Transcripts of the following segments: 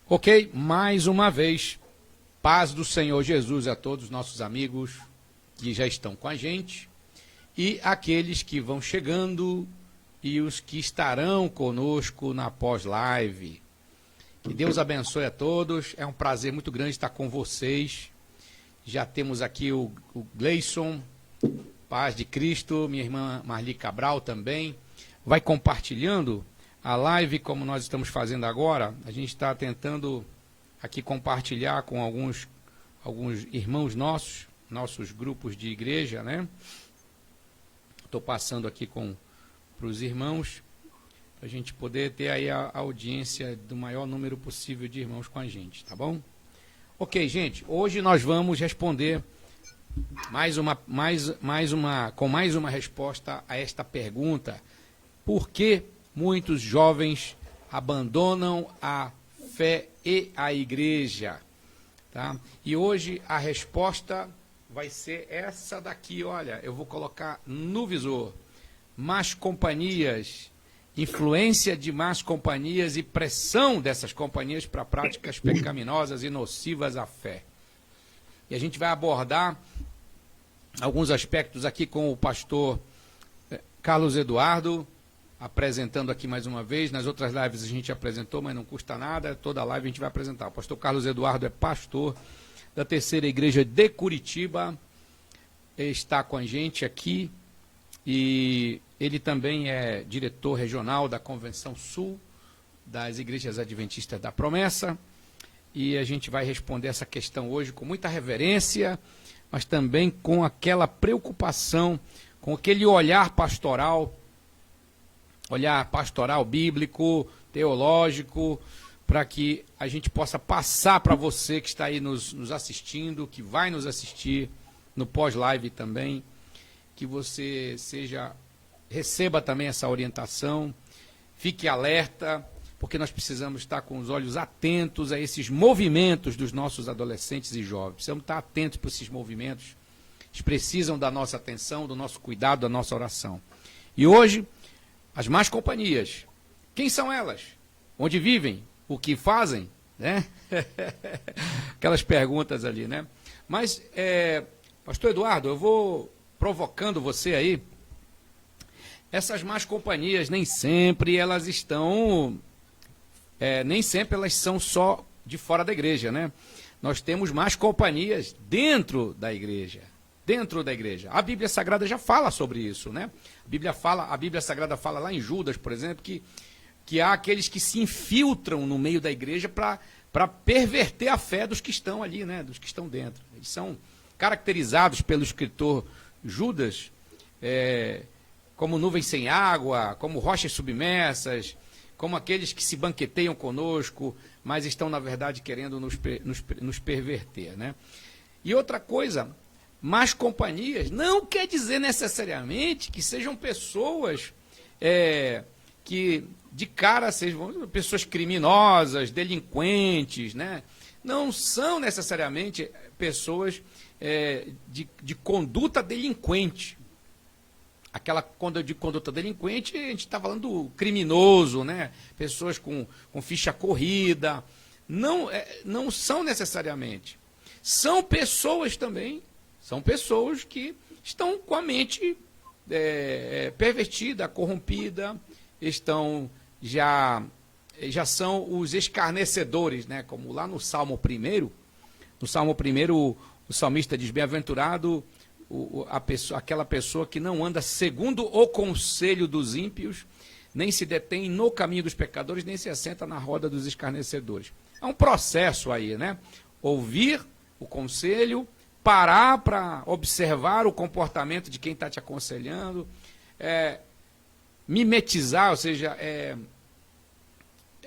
Ok, mais uma vez, paz do Senhor Jesus a todos os nossos amigos que já estão com a gente e aqueles que vão chegando e os que estarão conosco na pós-live. Que Deus abençoe a todos, é um prazer muito grande estar com vocês. Já temos aqui o Gleison, paz de Cristo, minha irmã Marli Cabral também. Vai compartilhando a live como nós estamos fazendo agora. A gente está tentando aqui compartilhar com alguns irmãos nossos grupos de igreja, né? Estou passando aqui para os irmãos, para a gente poder ter aí a audiência do maior número possível de irmãos com a gente, tá bom? Ok, gente, hoje nós vamos responder com mais uma resposta a esta pergunta: por que muitos jovens abandonam a fé e a igreja? Tá? E hoje a resposta vai ser essa daqui, olha, eu vou colocar no visor: más companhias, influência de más companhias e pressão dessas companhias para práticas pecaminosas e nocivas à fé. E a gente vai abordar alguns aspectos aqui com o pastor Carlos Eduardo, apresentando aqui mais uma vez. Nas outras lives a gente apresentou, mas não custa nada, toda live a gente vai apresentar. O pastor Carlos Eduardo é pastor da Terceira Igreja de Curitiba, está com a gente aqui, e ele também é diretor regional da Convenção Sul das Igrejas Adventistas da Promessa, e a gente vai responder essa questão hoje com muita reverência, mas também com aquela preocupação, com aquele olhar pastoral bíblico, teológico, para que a gente possa passar para você que está aí nos assistindo, que vai nos assistir no pós-live também, que você receba também essa orientação, fique alerta, porque nós precisamos estar com os olhos atentos a esses movimentos dos nossos adolescentes e jovens. Precisamos estar atentos para esses movimentos, eles precisam da nossa atenção, do nosso cuidado, da nossa oração. E hoje, as más companhias, quem são elas? Onde vivem? O que fazem? Né? Aquelas perguntas ali, né? Mas, pastor Eduardo, eu vou provocando você aí. Essas más companhias, nem sempre elas são só de fora da igreja, né? Nós temos más companhias dentro da igreja. Dentro da igreja. A Bíblia Sagrada já fala sobre isso, né? A Bíblia Sagrada fala lá em Judas, por exemplo, que há aqueles que se infiltram no meio da igreja para perverter a fé dos que estão ali, né? Dos que estão dentro. Eles são caracterizados pelo escritor Judas como nuvens sem água, como rochas submersas, como aqueles que se banqueteiam conosco, mas estão, na verdade, querendo nos perverter, né? E outra coisa, más companhias não quer dizer necessariamente que sejam pessoas que de cara sejam pessoas criminosas, delinquentes, né? Não são necessariamente pessoas de conduta delinquente. De conduta delinquente, a gente está falando do criminoso, né? Pessoas com ficha corrida. Não são necessariamente. São pessoas também. São pessoas que estão com a mente pervertida, corrompida, já são os escarnecedores, né? Como lá no Salmo 1, o salmista diz: bem-aventurado aquela pessoa que não anda segundo o conselho dos ímpios, nem se detém no caminho dos pecadores, nem se assenta na roda dos escarnecedores. É um processo aí, né? Ouvir o conselho, parar para observar o comportamento de quem está te aconselhando, mimetizar, ou seja,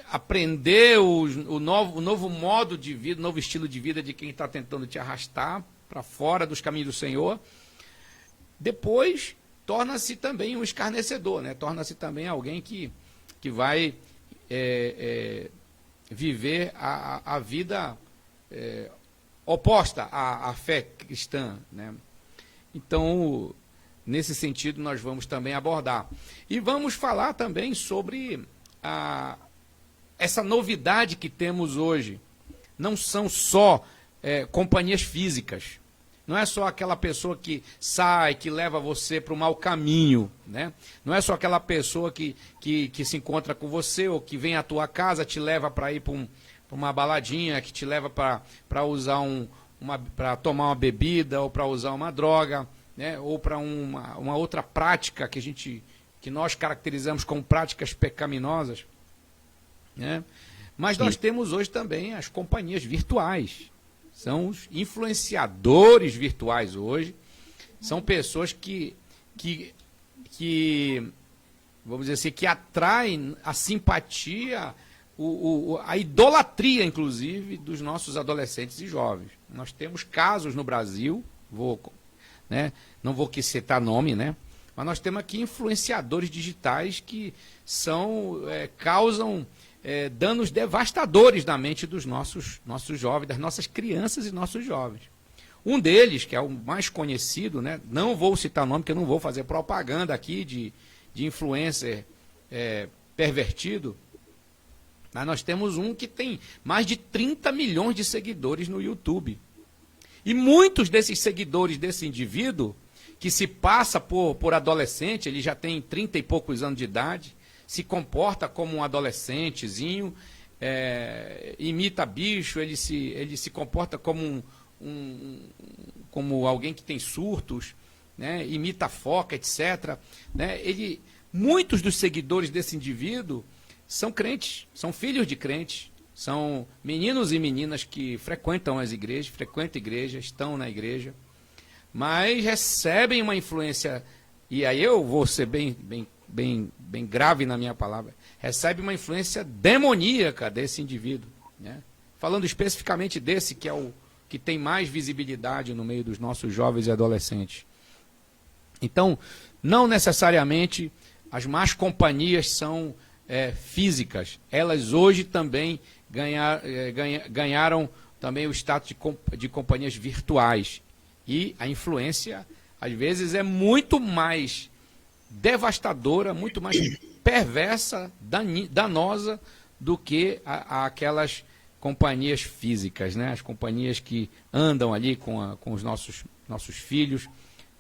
aprender o novo modo de vida, o novo estilo de vida de quem está tentando te arrastar para fora dos caminhos do Senhor. Depois, torna-se também um escarnecedor, né? Torna-se também alguém que vai viver a vida oposta à fé cristã, né? Então, nesse sentido, nós vamos também abordar. E vamos falar também sobre essa novidade que temos hoje não são só companhias físicas. Não é só aquela pessoa que sai, que leva você para o mau caminho, né? Não é só aquela pessoa que se encontra com você ou que vem à tua casa, te leva para ir para uma baladinha, que te leva para usar para tomar uma bebida ou para usar uma droga, né? Ou para uma outra prática que nós caracterizamos como práticas pecaminosas, né? Mas nós temos hoje também as companhias virtuais. São os influenciadores virtuais hoje. São pessoas que vamos dizer assim, que atraem a simpatia, a idolatria, inclusive, dos nossos adolescentes e jovens. Nós temos casos no Brasil, né, não vou aqui citar nome, né, mas nós temos aqui influenciadores digitais que causam danos devastadores na mente dos nossos jovens, das nossas crianças e nossos jovens. Um deles, que é o mais conhecido, né, não vou citar nome, porque eu não vou fazer propaganda aqui de influencer pervertido, mas nós temos um que tem mais de 30 milhões de seguidores no YouTube. E muitos desses seguidores desse indivíduo, que se passa por adolescente, ele já tem 30 e poucos anos de idade, se comporta como um adolescentezinho, imita bicho, ele se comporta como como alguém que tem surtos, né? Imita foca, etc. Né? Muitos dos seguidores desse indivíduo são crentes, são filhos de crentes, são meninos e meninas que frequentam as igrejas, frequentam a igreja, estão na igreja, mas recebem uma influência, e aí eu vou ser bem grave na minha palavra, recebe uma influência demoníaca desse indivíduo, né? Falando especificamente desse, que é o que tem mais visibilidade no meio dos nossos jovens e adolescentes. Então, não necessariamente as más companhias são físicas. Elas hoje também ganharam também o status de companhias virtuais. E a influência, às vezes, é muito mais devastadora, muito mais perversa, danosa do que aquelas companhias físicas, né? As companhias que andam ali com os nossos filhos.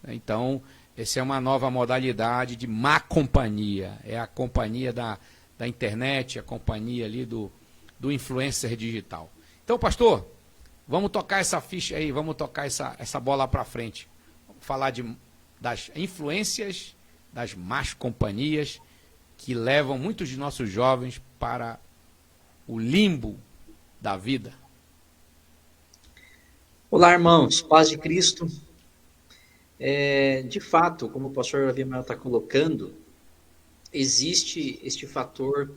Então, essa é uma nova modalidade de má companhia. É a companhia da internet, a companhia ali do influencer digital. Então, pastor, vamos tocar essa ficha aí, vamos tocar essa bola para frente. Vamos falar das influências das más companhias que levam muitos de nossos jovens para o limbo da vida. Olá, irmãos, paz de Cristo. De fato, como o pastor Abimael está colocando, existe este fator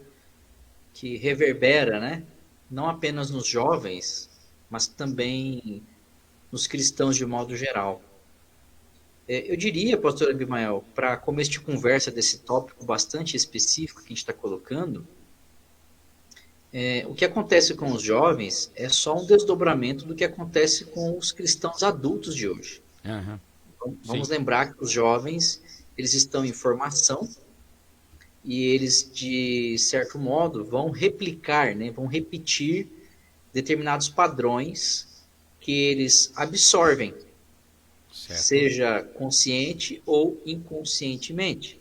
que reverbera, né? Não apenas nos jovens, mas também nos cristãos de modo geral. Eu diria, pastor Abimael, para começo de conversa desse tópico bastante específico que a gente está colocando, o que acontece com os jovens é só um desdobramento do que acontece com os cristãos adultos de hoje. Uhum. Então, vamos lembrar que os jovens, eles estão em formação e eles, de certo modo, vão replicar, né, vão repetir determinados padrões que eles absorvem, certo, seja consciente ou inconscientemente.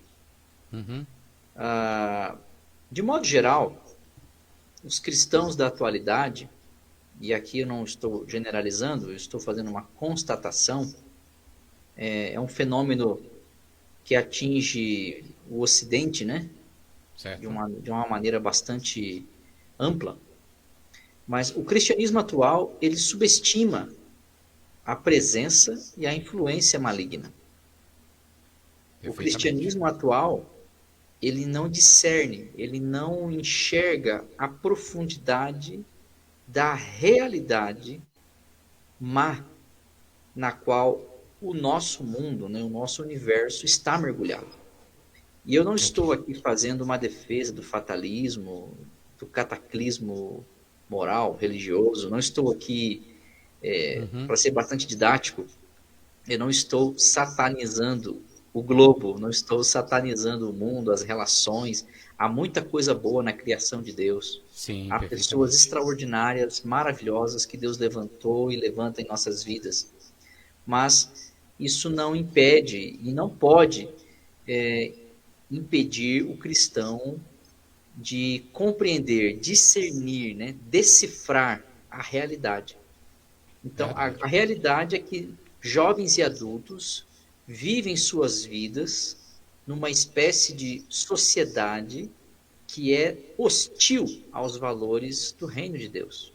Uhum. De modo geral, os cristãos da atualidade, e aqui eu não estou generalizando, eu estou fazendo uma constatação, é um fenômeno que atinge o Ocidente, né? Certo. De uma maneira bastante ampla. Mas o cristianismo atual, ele subestima a presença e a influência maligna. O cristianismo atual, ele não discerne, ele não enxerga a profundidade da realidade má na qual o nosso mundo, né, o nosso universo está mergulhado. E eu não estou aqui fazendo uma defesa do fatalismo, do cataclismo moral, religioso, não estou aqui, para ser bastante didático, eu não estou satanizando o globo, não estou satanizando o mundo, as relações. Há muita coisa boa na criação de Deus. Sim, Há pessoas perfeitamente. extraordinárias, maravilhosas que Deus levantou e levanta em nossas vidas. Mas isso não impede e não pode é, impedir o cristão de compreender, discernir, né, decifrar a realidade. Então, Verdade. a realidade é que jovens e adultos vivem suas vidas numa espécie de sociedade que é hostil aos valores do reino de Deus.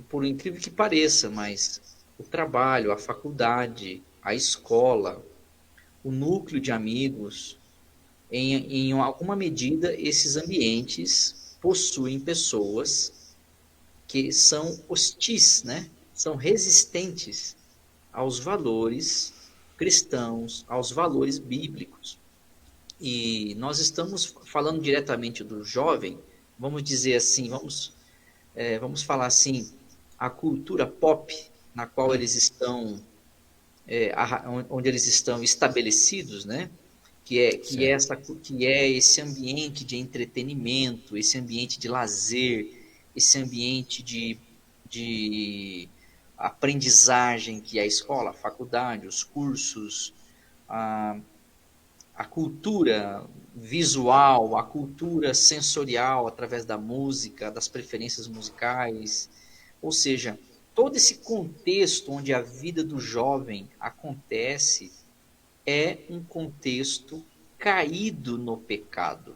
Por incrível que pareça, mas o trabalho, a faculdade, a escola, o núcleo de amigos, em alguma medida, esses ambientes possuem pessoas que são hostis, né? São resistentes aos valores cristãos, aos valores bíblicos. E nós estamos falando diretamente do jovem, vamos dizer assim, vamos falar assim, a cultura pop na qual eles estão, onde eles estão estabelecidos, né? Certo. Que é esse ambiente de entretenimento, esse ambiente de lazer, esse ambiente de aprendizagem que é a escola, a faculdade, os cursos, a, a cultura visual, a cultura sensorial através da música, das preferências musicais, ou seja, todo esse contexto onde a vida do jovem acontece é um contexto caído no pecado.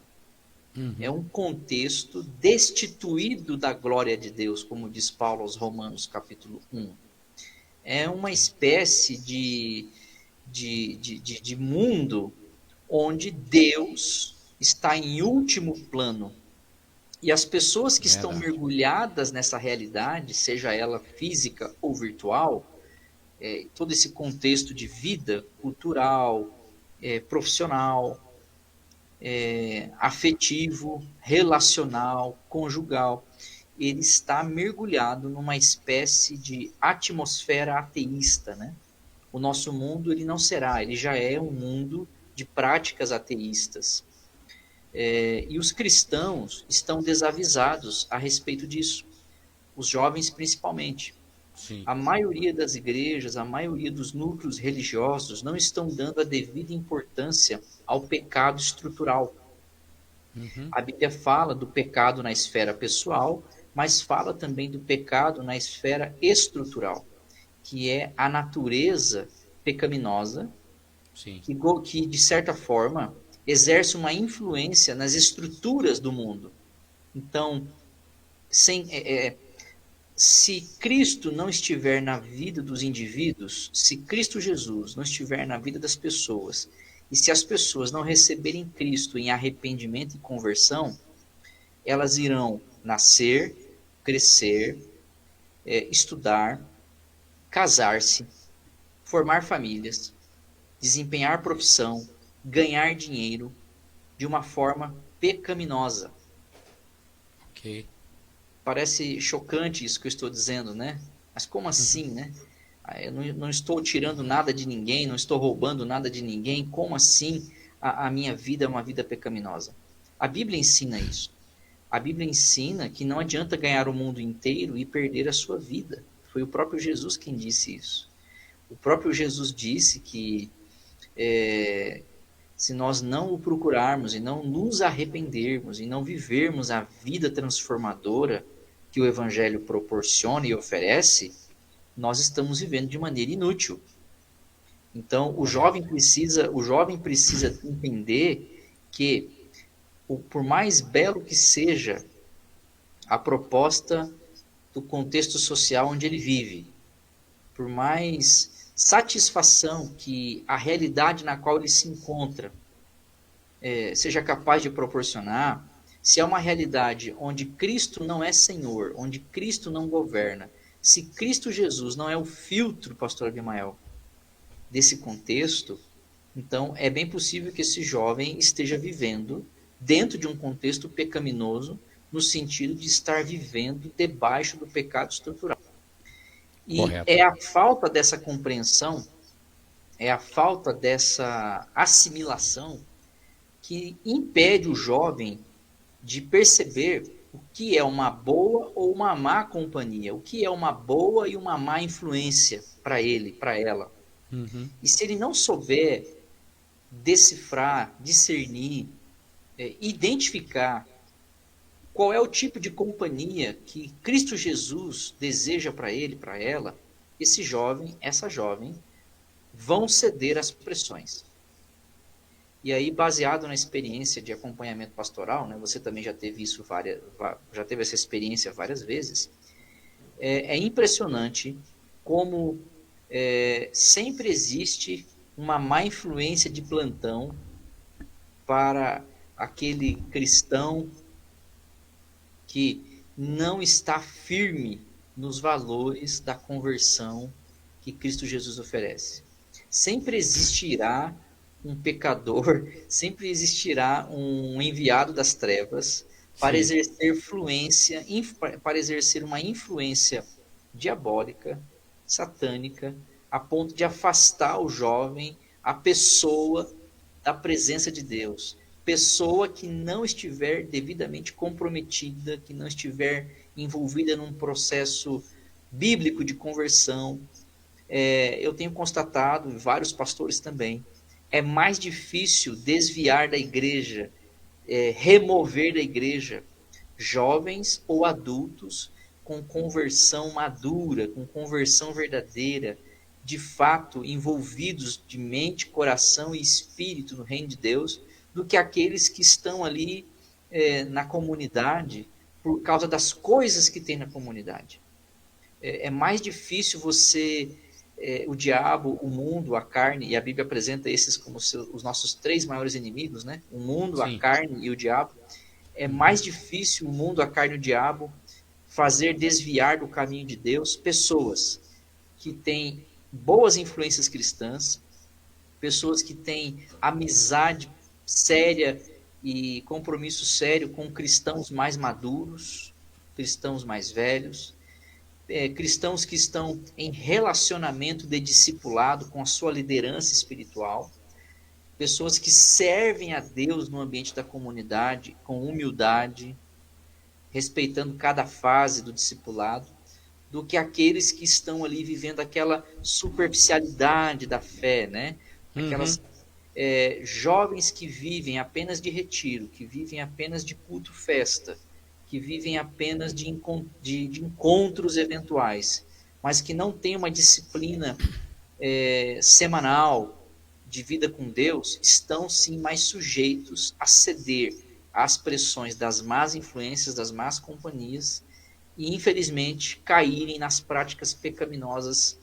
É Uhum. um contexto destituído da glória de Deus, como diz Paulo aos Romanos, capítulo 1. É uma Sim. espécie de mundo onde Deus está em último plano. E as pessoas que estão Verdade. mergulhadas nessa realidade, seja ela física ou virtual, todo esse contexto de vida cultural, profissional, afetivo, relacional, conjugal, ele está mergulhado numa espécie de atmosfera ateísta, né? O nosso mundo ele não será, ele já é um mundo de práticas ateístas. E os cristãos estão desavisados a respeito disso, os jovens principalmente. Sim. A maioria das igrejas, a maioria dos núcleos religiosos não estão dando a devida importância ao pecado estrutural. Uhum. A Bíblia fala do pecado na esfera pessoal, mas fala também do pecado na esfera estrutural, que é a natureza pecaminosa Sim. que de certa forma, exerce uma influência nas estruturas do mundo. Então, sem, se Cristo não estiver na vida dos indivíduos, se Cristo Jesus não estiver na vida das pessoas, e se as pessoas não receberem Cristo em arrependimento e conversão, elas irão nascer, crescer, estudar, casar-se, formar famílias, desempenhar profissão, ganhar dinheiro de uma forma pecaminosa. Ok. Parece chocante isso que eu estou dizendo, né? Mas como assim, né? Eu não estou tirando nada de ninguém, não estou roubando nada de ninguém. Como assim a minha vida é uma vida pecaminosa? A Bíblia ensina isso. A Bíblia ensina que não adianta ganhar o mundo inteiro e perder a sua vida. Foi o próprio Jesus quem disse isso. O próprio Jesus disse que se nós não o procurarmos e não nos arrependermos e não vivermos a vida transformadora que o Evangelho proporciona e oferece, nós estamos vivendo de maneira inútil. Então, Correto. o jovem precisa entender que, por mais belo que seja a proposta do contexto social onde ele vive, por mais satisfação que a realidade na qual ele se encontra seja capaz de proporcionar, se é uma realidade onde Cristo não é Senhor, onde Cristo não governa, se Cristo Jesus não é o filtro, pastor Abimael, desse contexto, então é bem possível que esse jovem esteja vivendo dentro de um contexto pecaminoso, no sentido de estar vivendo debaixo do pecado estrutural. E Correto. é a falta dessa compreensão, é a falta dessa assimilação que impede o jovem de perceber o que é uma boa ou uma má companhia, o que é uma boa e uma má influência para ele, para ela. Uhum. E se ele não souber decifrar, discernir, identificar qual é o tipo de companhia que Cristo Jesus deseja para ele, para ela, esse jovem, essa jovem, vão ceder às pressões. E aí, baseado na experiência de acompanhamento pastoral, né, você também já teve isso já teve essa experiência várias vezes, é impressionante como sempre existe uma má influência de plantão para aquele cristão que não está firme nos valores da conversão que Cristo Jesus oferece. Sempre existirá um pecador, sempre existirá um enviado das trevas para exercer fluência, para exercer uma influência diabólica, satânica, a ponto de afastar o jovem, a pessoa, da presença de Deus. Pessoa que não estiver devidamente comprometida, que não estiver envolvida num processo bíblico de conversão. Eu tenho constatado, e vários pastores também, é mais difícil desviar da igreja, remover da igreja jovens ou adultos com conversão madura, com conversão verdadeira, de fato envolvidos de mente, coração e espírito no reino de Deus, do que aqueles que estão ali na comunidade por causa das coisas que tem na comunidade. É mais difícil o diabo, o mundo, a carne, e a Bíblia apresenta esses como os nossos 3 maiores inimigos, né? O mundo, Sim. a carne e o diabo. É mais difícil o mundo, a carne e o diabo fazer desviar do caminho de Deus pessoas que têm boas influências cristãs, pessoas que têm amizade séria e compromisso sério com cristãos mais maduros, cristãos mais velhos, cristãos que estão em relacionamento de discipulado com a sua liderança espiritual, pessoas que servem a Deus no ambiente da comunidade com humildade, respeitando cada fase do discipulado, do que aqueles que estão ali vivendo aquela superficialidade da fé, né? Aquelas jovens que vivem apenas de retiro, que vivem apenas de culto-festa, que vivem apenas de encontros eventuais, mas que não têm uma disciplina semanal de vida com Deus, estão sim mais sujeitos a ceder às pressões das más influências, das más companhias, e infelizmente caírem nas práticas pecaminosas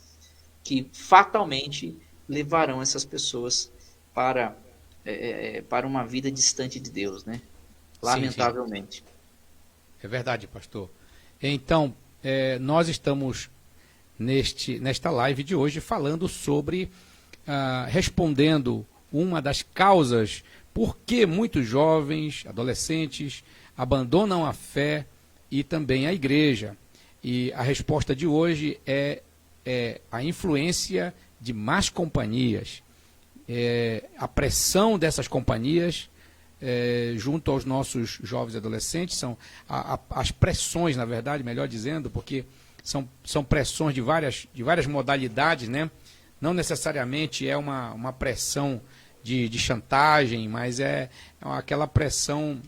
que fatalmente levarão essas pessoas para uma vida distante de Deus, né? Lamentavelmente. Sim, sim. É verdade, pastor. Então, nós estamos nesta live de hoje falando sobre, respondendo uma das causas por que muitos jovens, adolescentes, abandonam a fé e também a igreja. E a resposta de hoje é a influência de más companhias, a pressão dessas companhias junto aos nossos jovens e adolescentes, são as pressões, na verdade, melhor dizendo, porque são pressões de várias modalidades, né? Não necessariamente é uma pressão de chantagem, mas é aquela pressão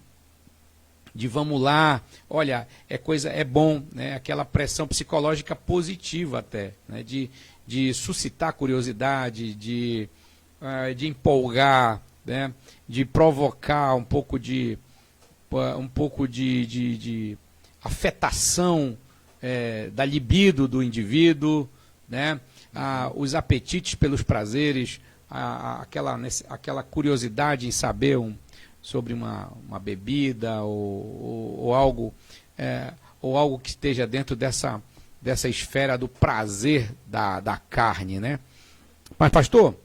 de vamos lá, olha, é bom, né? Aquela pressão psicológica positiva até, né? De suscitar curiosidade, de empolgar, né? De provocar um pouco de afetação da libido do indivíduo, né? Os apetites pelos prazeres, aquela curiosidade em saber sobre uma bebida ou algo que esteja dentro dessa esfera do prazer da carne, né? Mas, pastor,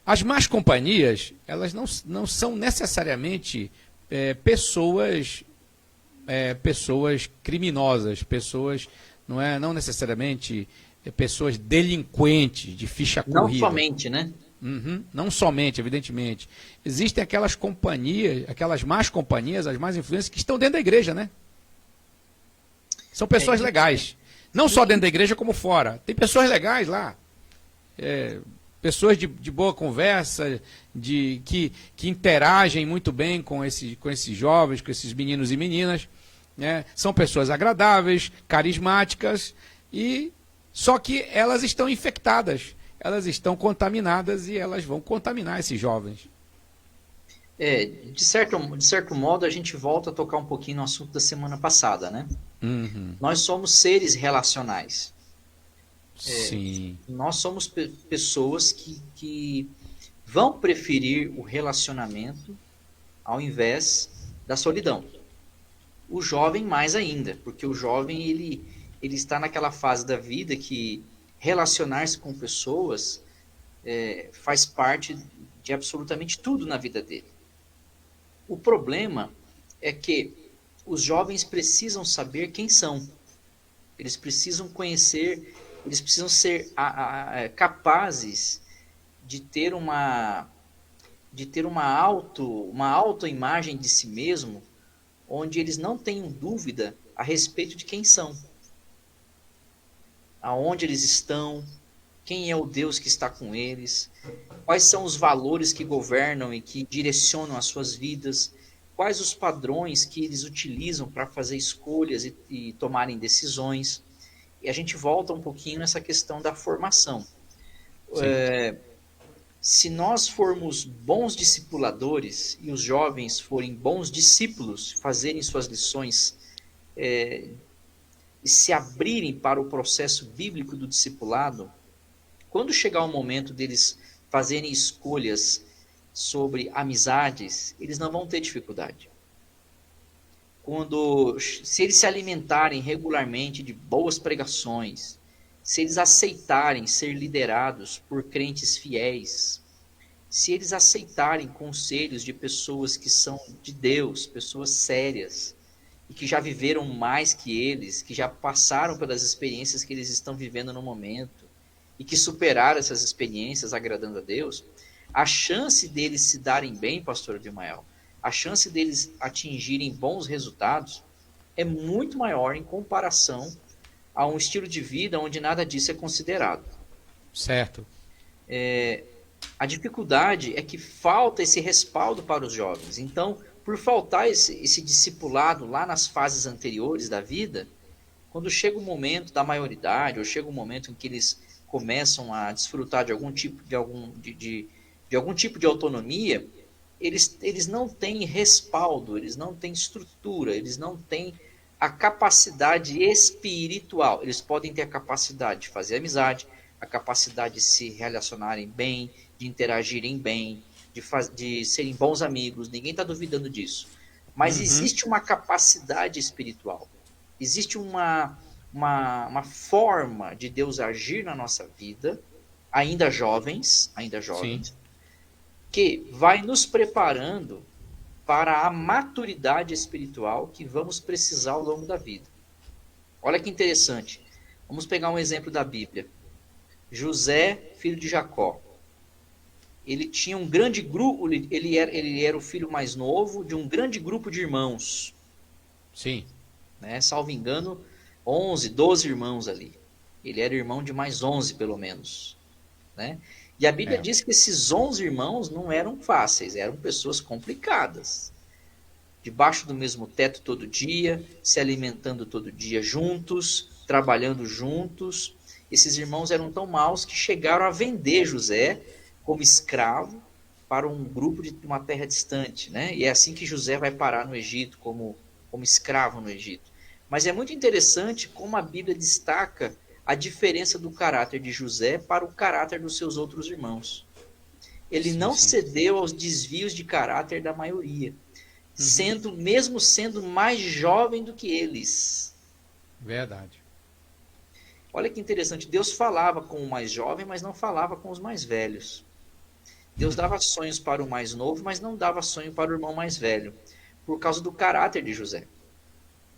as más companhias, elas não são necessariamente pessoas criminosas, pessoas não necessariamente pessoas delinquentes, de ficha Não corrida. somente, né? Uhum. Não somente, evidentemente. Existem aquelas companhias, aquelas más companhias, as más influências que estão dentro da igreja, né? São pessoas legais. Não só dentro da igreja, como fora. Tem pessoas legais lá. Pessoas de boa conversa, que interagem muito bem com esses jovens, com esses meninos e meninas. Né? São pessoas agradáveis, carismáticas, só que elas estão infectadas. Elas estão contaminadas e elas vão contaminar esses jovens. De certo modo, a gente volta a tocar um pouquinho no assunto da semana passada, né? Uhum. Nós somos seres relacionais. Sim. Nós somos pessoas que vão preferir o relacionamento ao invés da solidão. O jovem mais ainda, porque o jovem ele está naquela fase da vida que relacionar-se com pessoas faz parte de absolutamente tudo na vida dele. O problema é que os jovens precisam saber quem são. Eles precisam conhecer, eles precisam ser capazes de ter uma autoimagem de si mesmo, onde eles não tenham dúvida a respeito de quem são, aonde eles estão, quem é o Deus que está com eles, quais são os valores que governam e que direcionam as suas vidas, quais os padrões que eles utilizam para fazer escolhas e tomarem decisões. E a gente volta um pouquinho nessa questão da formação. Se nós formos bons discipuladores e os jovens forem bons discípulos, fazerem suas lições e se abrirem para o processo bíblico do discipulado, quando chegar o momento deles fazerem escolhas sobre amizades, eles não vão ter dificuldade. Se eles se alimentarem regularmente de boas pregações, se eles aceitarem ser liderados por crentes fiéis, se eles aceitarem conselhos de pessoas que são de Deus, pessoas sérias, e que já viveram mais que eles, que já passaram pelas experiências que eles estão vivendo no momento, e que superaram essas experiências agradando a Deus, a chance deles se darem bem, pastor Abimael, a chance deles atingirem bons resultados é muito maior em comparação a um estilo de vida onde nada disso é considerado. Certo. A dificuldade é que falta esse respaldo para os jovens. Então, por faltar esse discipulado lá nas fases anteriores da vida, quando chega o momento da maioridade, ou chega o momento em que eles começam a desfrutar de algum tipo de autonomia, eles não têm respaldo, eles não têm estrutura, eles não têm a capacidade espiritual. Eles podem ter a capacidade de fazer amizade, a capacidade de se relacionarem bem, de interagirem bem, de serem bons amigos, ninguém está duvidando disso. Mas existe uma capacidade espiritual, existe uma forma de Deus agir na nossa vida, ainda jovens, Sim. que vai nos preparando para a maturidade espiritual que vamos precisar ao longo da vida. Olha que interessante. Vamos pegar um exemplo da Bíblia. José, filho de Jacó. Ele tinha um grande grupo, ele era o filho mais novo de um grande grupo de irmãos. Sim. Né? Salvo engano, 11, 12 irmãos ali. Ele era irmão de mais 11, pelo menos. Né? E a Bíblia diz que esses 11 irmãos não eram fáceis, eram pessoas complicadas. Debaixo do mesmo teto todo dia, se alimentando todo dia juntos, trabalhando juntos. Esses irmãos eram tão maus que chegaram a vender José como escravo para um grupo de uma terra distante. Né? E é assim que José vai parar no Egito, como escravo no Egito. Mas é muito interessante como a Bíblia destaca a diferença do caráter de José para o caráter dos seus outros irmãos. Ele não cedeu aos desvios de caráter da maioria, mesmo sendo mais jovem do que eles. Verdade. Olha que interessante, Deus falava com o mais jovem, mas não falava com os mais velhos. Deus dava sonhos para o mais novo, mas não dava sonho para o irmão mais velho, por causa do caráter de José.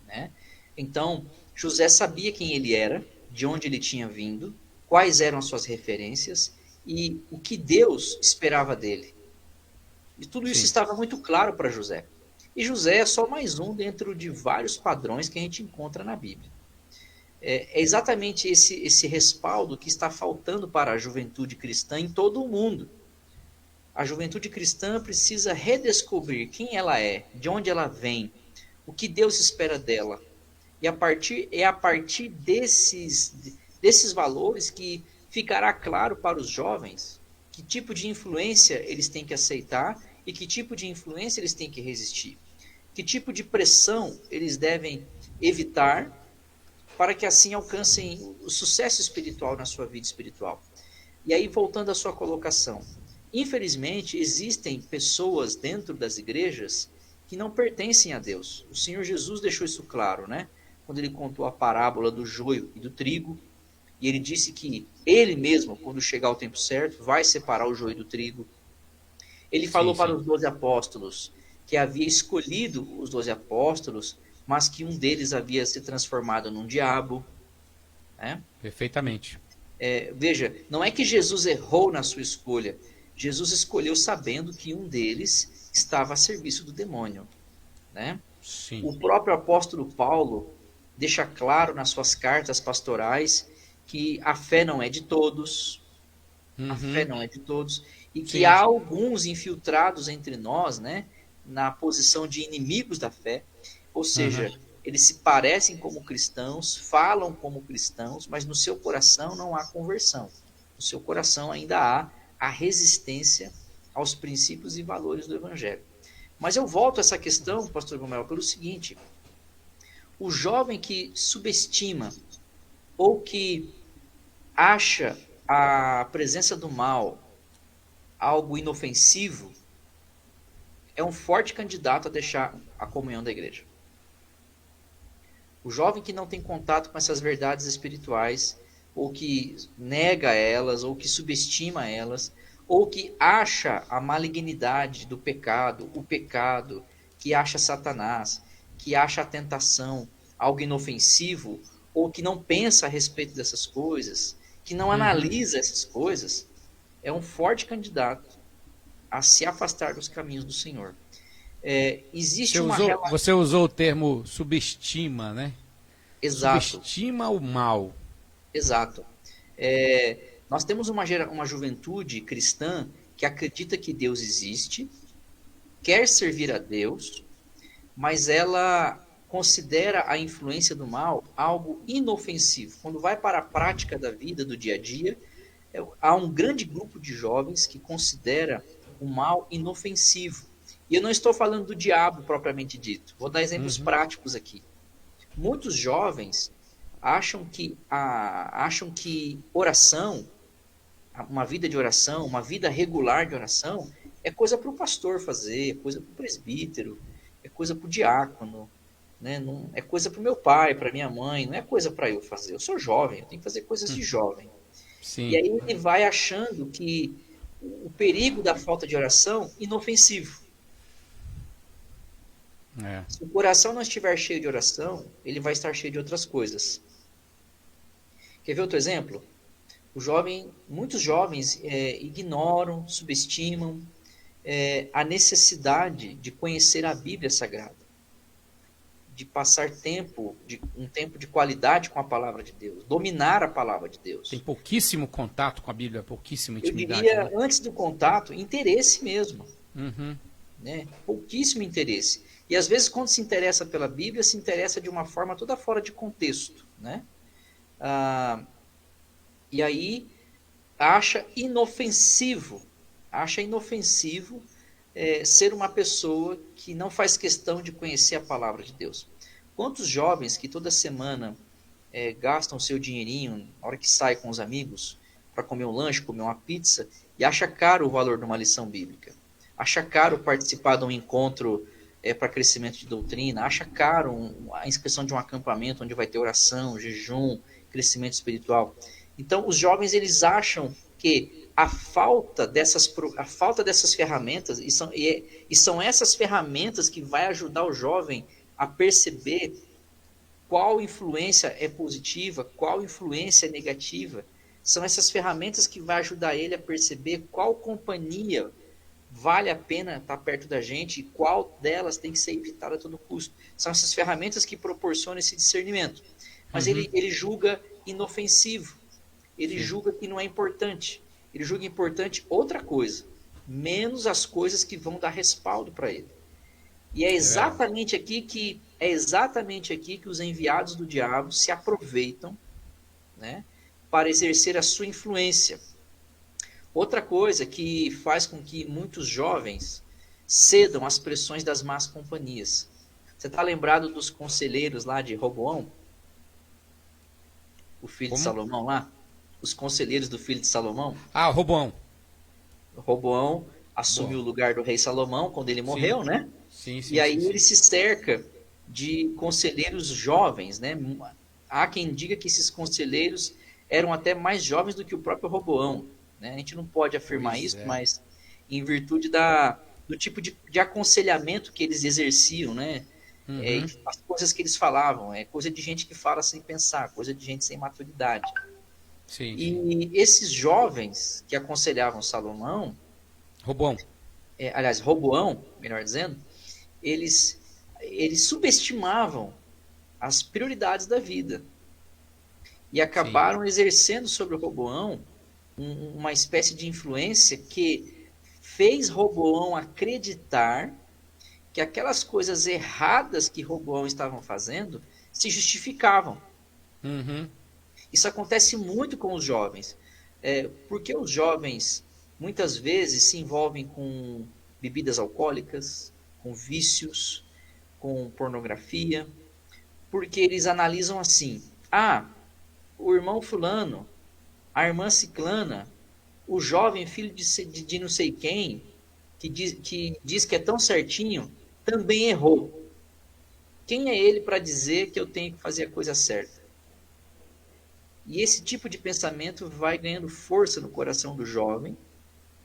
Né? Então, José sabia quem ele era, de onde ele tinha vindo, quais eram as suas referências e o que Deus esperava dele. E tudo isso Sim. estava muito claro para José. E José é só mais um dentro de vários padrões que a gente encontra na Bíblia. É exatamente esse respaldo que está faltando para a juventude cristã em todo o mundo. A juventude cristã precisa redescobrir quem ela é, de onde ela vem, o que Deus espera dela. E a partir desses valores que ficará claro para os jovens que tipo de influência eles têm que aceitar e que tipo de influência eles têm que resistir. Que tipo de pressão eles devem evitar para que assim alcancem o sucesso espiritual na sua vida espiritual. E aí, voltando à sua colocação, infelizmente existem pessoas dentro das igrejas que não pertencem a Deus. O Senhor Jesus deixou isso claro, né? Quando ele contou a parábola do joio e do trigo, e ele disse que ele mesmo, quando chegar o tempo certo, vai separar o joio do trigo. Ele Sim, falou para sim. os 12 apóstolos que havia escolhido os 12 apóstolos, mas que um deles havia se transformado num diabo, né? Perfeitamente. Veja, não é que Jesus errou na sua escolha. Jesus escolheu sabendo que um deles estava a serviço do demônio, né? Sim. O próprio apóstolo Paulo deixa claro nas suas cartas pastorais que a fé não é de todos, a fé Uhum. não é de todos, e que há Sim. alguns infiltrados entre nós, né, na posição de inimigos da fé, ou Uhum. seja, eles se parecem como cristãos, falam como cristãos, mas no seu coração não há conversão. No seu coração ainda há a resistência aos princípios e valores do evangelho. Mas eu volto a essa questão, pastor Gomel, pelo seguinte: o jovem que subestima ou que acha a presença do mal algo inofensivo é um forte candidato a deixar a comunhão da igreja. O jovem que não tem contato com essas verdades espirituais, ou que nega elas, ou que subestima elas, ou que acha a malignidade do pecado, o pecado, que acha Satanás, que acha a tentação algo inofensivo, ou que não pensa a respeito dessas coisas, que não Uhum. analisa essas coisas, é um forte candidato a se afastar dos caminhos do Senhor. Existe uma relação. Você usou o termo subestima, né? Exato, Subestima o mal. exato. Nós temos uma juventude cristã que acredita que Deus existe, quer servir a Deus, mas ela considera a influência do mal algo inofensivo. Quando vai para a prática da vida, do dia a dia, há um grande grupo de jovens que considera o mal inofensivo. E eu não estou falando do diabo propriamente dito. Vou dar exemplos Uhum. práticos aqui. Muitos jovens acham que oração, uma vida de oração, uma vida regular de oração, é coisa para o pastor fazer, é coisa para o presbítero, é coisa para o diácono, né? Não, é coisa para o meu pai, para minha mãe, não é coisa para eu fazer. Eu sou jovem, eu tenho que fazer coisas de jovem. E Sim. aí ele vai achando que o perigo da falta de oração inofensivo. É. Se o coração não estiver cheio de oração, ele vai estar cheio de outras coisas. Quer ver outro exemplo? Muitos jovens ignoram, subestimam a necessidade de conhecer a Bíblia Sagrada, de passar um tempo de qualidade com a palavra de Deus, dominar a palavra de Tem Deus. pouquíssimo contato com a Bíblia, pouquíssima Eu intimidade, diria, né? antes do contato, interesse mesmo, Uhum. né? Pouquíssimo interesse. E às vezes, quando se interessa pela Bíblia, se interessa de uma forma toda fora de contexto, né? E aí acha inofensivo ser uma pessoa que não faz questão de conhecer a palavra de Deus. Quantos jovens que toda semana gastam seu dinheirinho na hora que sai com os amigos para comer um lanche, comer uma pizza e acha caro o valor de uma lição bíblica, acha caro participar de um encontro para crescimento de doutrina, acha caro a inscrição de um acampamento onde vai ter oração, jejum, crescimento espiritual. Então, os jovens eles acham que a falta dessas ferramentas, e são essas ferramentas que vai ajudar o jovem a perceber qual influência é positiva, qual influência é negativa. São essas ferramentas que vai ajudar ele a perceber qual companhia vale a pena estar perto da gente e qual delas tem que ser evitada a todo custo. São essas ferramentas que proporcionam esse discernimento. Mas ele julga inofensivo. Ele julga que não é importante. Ele julga importante outra coisa, menos as coisas que vão dar respaldo para ele. E é exatamente aqui que os enviados do diabo se aproveitam, né, para exercer a sua influência. Outra coisa que faz com que muitos jovens cedam às pressões das más companhias. Você está lembrado dos conselheiros lá de Roboão? O filho de Salomão lá? Os conselheiros do filho de Salomão? Ah, Roboão. Roboão assume o lugar do rei Salomão quando ele morreu, né? Sim, e aí ele se cerca de conselheiros jovens, né? Há quem diga que esses conselheiros eram até mais jovens do que o próprio Roboão, né? A gente não pode afirmar isso, mas em virtude do tipo de aconselhamento que eles exerciam, né? As coisas que eles falavam, é coisa de gente que fala sem pensar, coisa de gente sem maturidade. E esses jovens que aconselhavam Salomão, Roboão, melhor dizendo, eles subestimavam as prioridades da vida e acabaram exercendo sobre o Roboão uma espécie de influência que fez Roboão acreditar que aquelas coisas erradas que Roboão estavam fazendo se justificavam. Isso acontece muito com os jovens, porque os jovens muitas vezes se envolvem com bebidas alcoólicas, com vícios, com pornografia, porque eles analisam assim: o irmão fulano, a irmã ciclana, o jovem filho de não sei quem, que diz que é tão certinho, também errou. Quem é ele para dizer que eu tenho que fazer a coisa certa? E esse tipo de pensamento vai ganhando força no coração do jovem,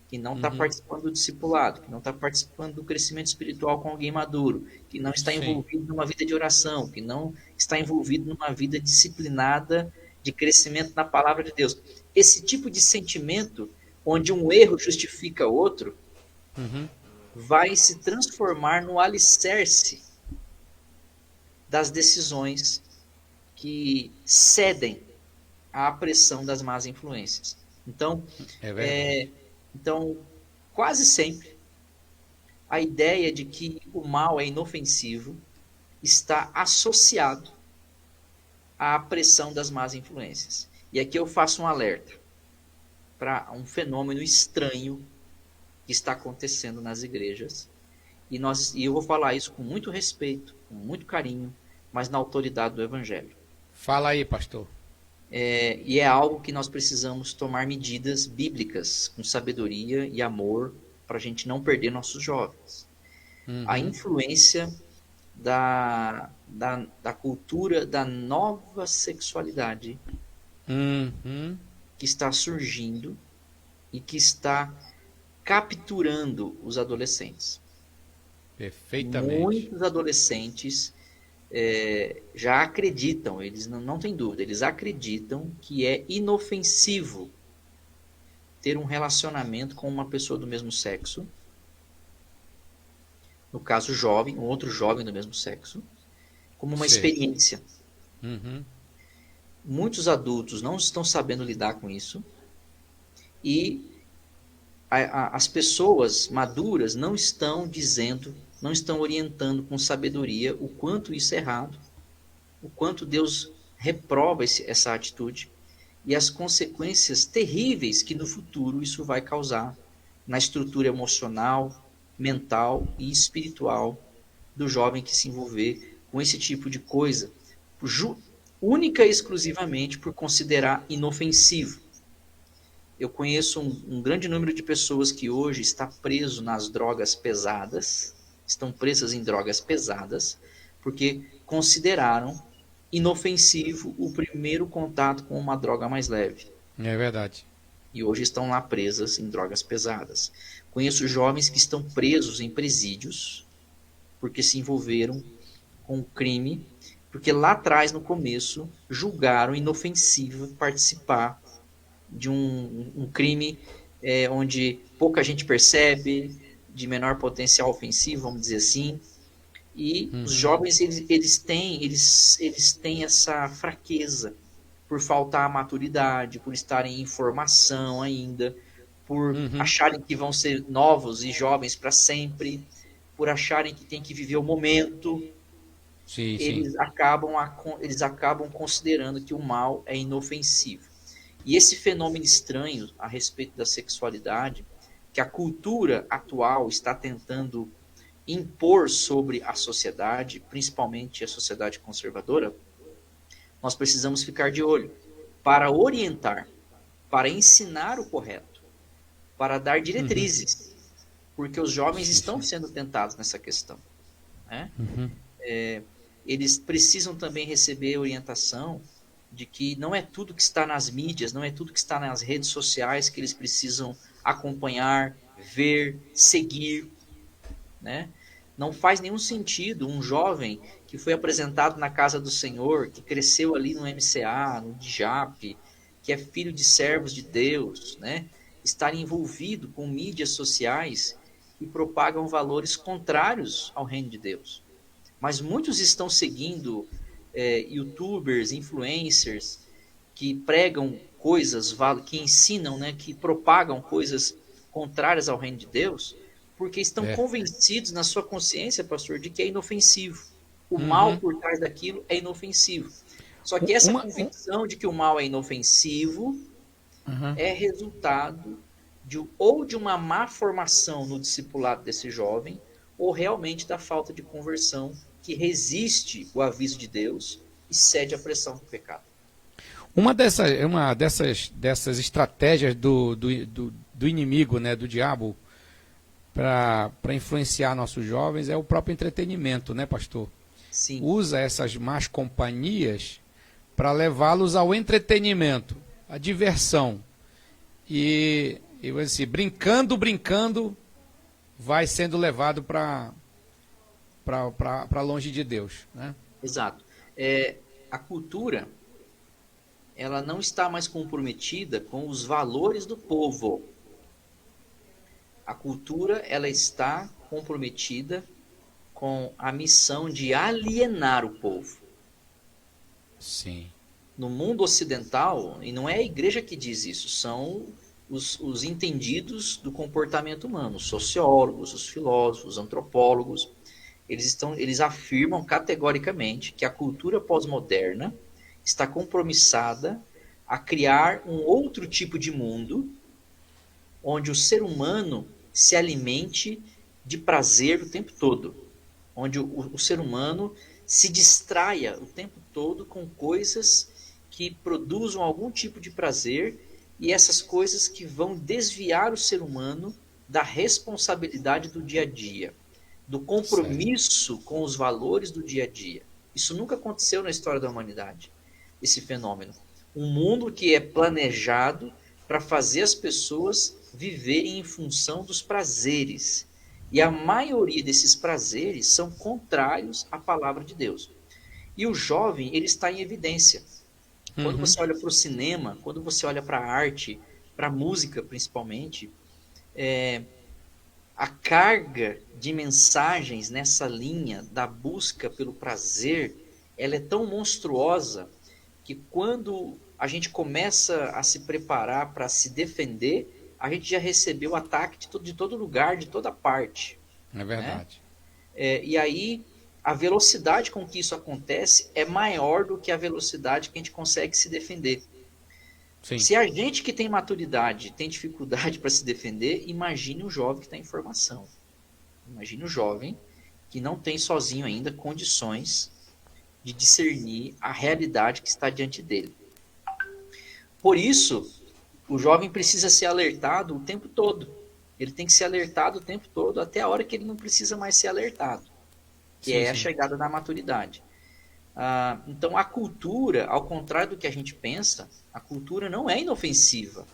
que não está participando do discipulado, que não está participando do crescimento espiritual com alguém maduro, que não está envolvido numa vida de oração, que não está envolvido numa vida disciplinada de crescimento na palavra de Deus. Esse tipo de sentimento, onde um erro justifica outro, vai se transformar no alicerce das decisões que cedem à pressão das más influências. Então, quase sempre, a ideia de que o mal é inofensivo está associado à pressão das más influências. E aqui eu faço um alerta para um fenômeno estranho que está acontecendo nas igrejas. E eu vou falar isso com muito respeito, com muito carinho, mas na autoridade do Evangelho. Fala aí, pastor. E é algo que nós precisamos tomar medidas bíblicas, com sabedoria e amor, para a gente não perder nossos jovens. A influência da cultura da nova sexualidade que está surgindo e que está capturando os adolescentes. Perfeitamente. Muitos adolescentes já acreditam, eles não têm dúvida, eles acreditam que é inofensivo ter um relacionamento com uma pessoa do mesmo sexo, no caso jovem, um outro jovem do mesmo sexo, como uma experiência. Muitos adultos não estão sabendo lidar com isso e as pessoas maduras não estão dizendo, não estão orientando com sabedoria o quanto isso é errado, o quanto Deus reprova essa atitude e as consequências terríveis que no futuro isso vai causar na estrutura emocional, mental e espiritual do jovem que se envolver com esse tipo de coisa, única e exclusivamente por considerar inofensivo. Eu conheço um grande número de pessoas que hoje está preso nas drogas pesadas, estão presas em drogas pesadas, porque consideraram inofensivo o primeiro contato com uma droga mais leve. É verdade. E hoje estão lá presas em drogas pesadas. Conheço jovens que estão presos em presídios porque se envolveram com crime Porque lá atrás, no começo, julgaram inofensivo participar de um crime onde pouca gente percebe, de menor potencial ofensivo, vamos dizer assim. E os jovens, eles têm essa fraqueza por faltar a maturidade, por estarem em formação ainda, por acharem que vão ser novos e jovens para sempre, por acharem que tem que viver o momento. Sim, sim. Eles acabam considerando que o mal é inofensivo. E esse fenômeno estranho a respeito da sexualidade, que a cultura atual está tentando impor sobre a sociedade, principalmente a sociedade conservadora, nós precisamos ficar de olho para orientar, para ensinar o correto, para dar diretrizes, porque os jovens Sim, estão sim. sendo tentados nessa questão, né? Eles precisam também receber orientação de que não é tudo que está nas mídias, não é tudo que está nas redes sociais que eles precisam acompanhar, ver, seguir, né? Não faz nenhum sentido um jovem que foi apresentado na casa do Senhor, que cresceu ali no MCA, no DJAP, que é filho de servos de Deus, né? Estar envolvido com mídias sociais que propagam valores contrários ao reino de Deus. Mas muitos estão seguindo youtubers, influencers, que pregam coisas, que ensinam, né, que propagam coisas contrárias ao reino de Deus, porque estão É. convencidos na sua consciência, pastor, de que é inofensivo. O mal Uhum. por trás daquilo é inofensivo. Só que essa Uma, convicção de que o mal é inofensivo uhum. é resultado ou de uma má formação no discipulado desse jovem, ou realmente da falta de conversão que resiste o aviso de Deus e cede à pressão do pecado. Uma dessas estratégias do inimigo, né, do diabo, para influenciar nossos jovens é o próprio entretenimento, né, pastor? Sim, Usa essas más companhias para levá-los ao entretenimento, à diversão. E assim, brincando, vai sendo levado para longe de Deus, né? exato. A cultura, ela não está mais comprometida com os valores do povo. A cultura, ela está comprometida com a missão de alienar o povo. Sim. No mundo ocidental, e não é a igreja que diz isso, são os entendidos do comportamento humano, os sociólogos, os filósofos, os antropólogos, eles afirmam categoricamente que a cultura pós-moderna está compromissada a criar um outro tipo de mundo onde o ser humano se alimente de prazer o tempo todo, onde o ser humano se distraia o tempo todo com coisas que produzam algum tipo de prazer e essas coisas que vão desviar o ser humano da responsabilidade do dia a dia, do Certo. compromisso com os valores do dia a dia. Isso nunca aconteceu na história da humanidade, esse fenômeno. Um mundo que é planejado para fazer as pessoas viverem em função dos prazeres. E a maioria desses prazeres são contrários à palavra de Deus. E o jovem, ele está em evidência. Quando Uhum. você olha para o cinema, quando você olha para a arte, para a música principalmente, a carga de mensagens nessa linha da busca pelo prazer, ela é tão monstruosa que quando a gente começa a se preparar para se defender, a gente já recebeu ataque de todo lugar, de toda parte, É né? verdade. E aí a velocidade com que isso acontece é maior do que a velocidade que a gente consegue se defender. Sim. Se a gente que tem maturidade tem dificuldade para se defender, imagine o jovem que está em formação. Imagine o jovem que não tem sozinho ainda condições de discernir a realidade que está diante dele. Por isso, o jovem precisa ser alertado o tempo todo. Ele tem que ser alertado o tempo todo, até a hora que ele não precisa mais ser alertado, que Sim, é a sim. chegada da maturidade. Então, a cultura, ao contrário do que a gente pensa, a cultura não é inofensiva.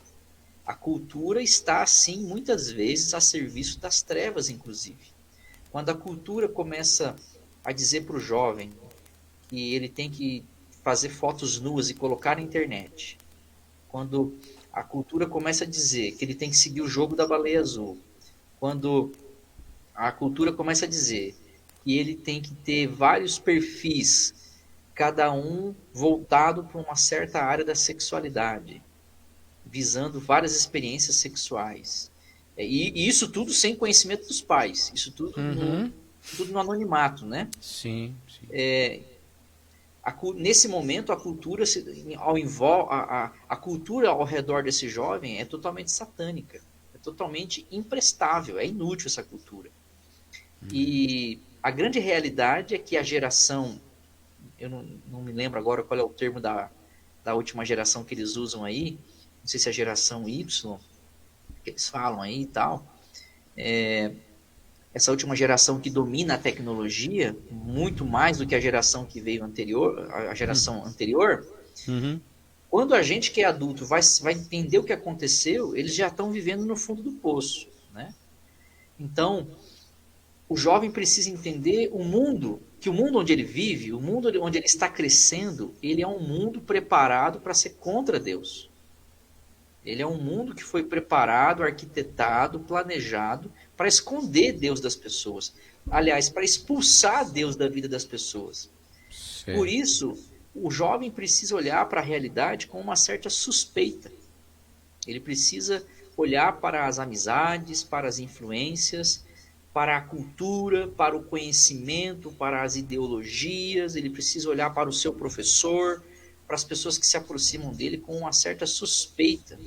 A cultura está, assim, muitas vezes a serviço das trevas, inclusive. Quando a cultura começa a dizer para o jovem que ele tem que fazer fotos nuas e colocar na internet, quando a cultura começa a dizer que ele tem que seguir o jogo da baleia azul, quando a cultura começa a dizer que ele tem que ter vários perfis, cada um voltado para uma certa área da sexualidade, visando várias experiências sexuais. E isso tudo sem conhecimento dos pais, isso tudo, tudo no anonimato, né? Sim, sim. Nesse momento, a cultura, a cultura ao redor desse jovem é totalmente satânica, é totalmente imprestável, é inútil essa cultura. E a grande realidade é que a geração, eu não me lembro agora qual é o termo da última geração que eles usam aí, não sei se é a geração Y, que eles falam aí e tal, essa última geração que domina a tecnologia, muito mais do que a geração que veio anterior, a geração anterior, quando a gente que é adulto vai entender o que aconteceu, eles já estão vivendo no fundo do poço, né? Então, o jovem precisa entender que o mundo onde ele vive, o mundo onde ele está crescendo, ele é um mundo preparado para ser contra Deus. Ele é um mundo que foi preparado, arquitetado, planejado para esconder Deus das pessoas. Aliás, para expulsar Deus da vida das pessoas. Certo. Por isso, o jovem precisa olhar para a realidade com uma certa suspeita. Ele precisa olhar para as amizades, para as influências, para a cultura, para o conhecimento, para as ideologias. Ele precisa olhar para o seu professor, para as pessoas que se aproximam dele com uma certa suspeita.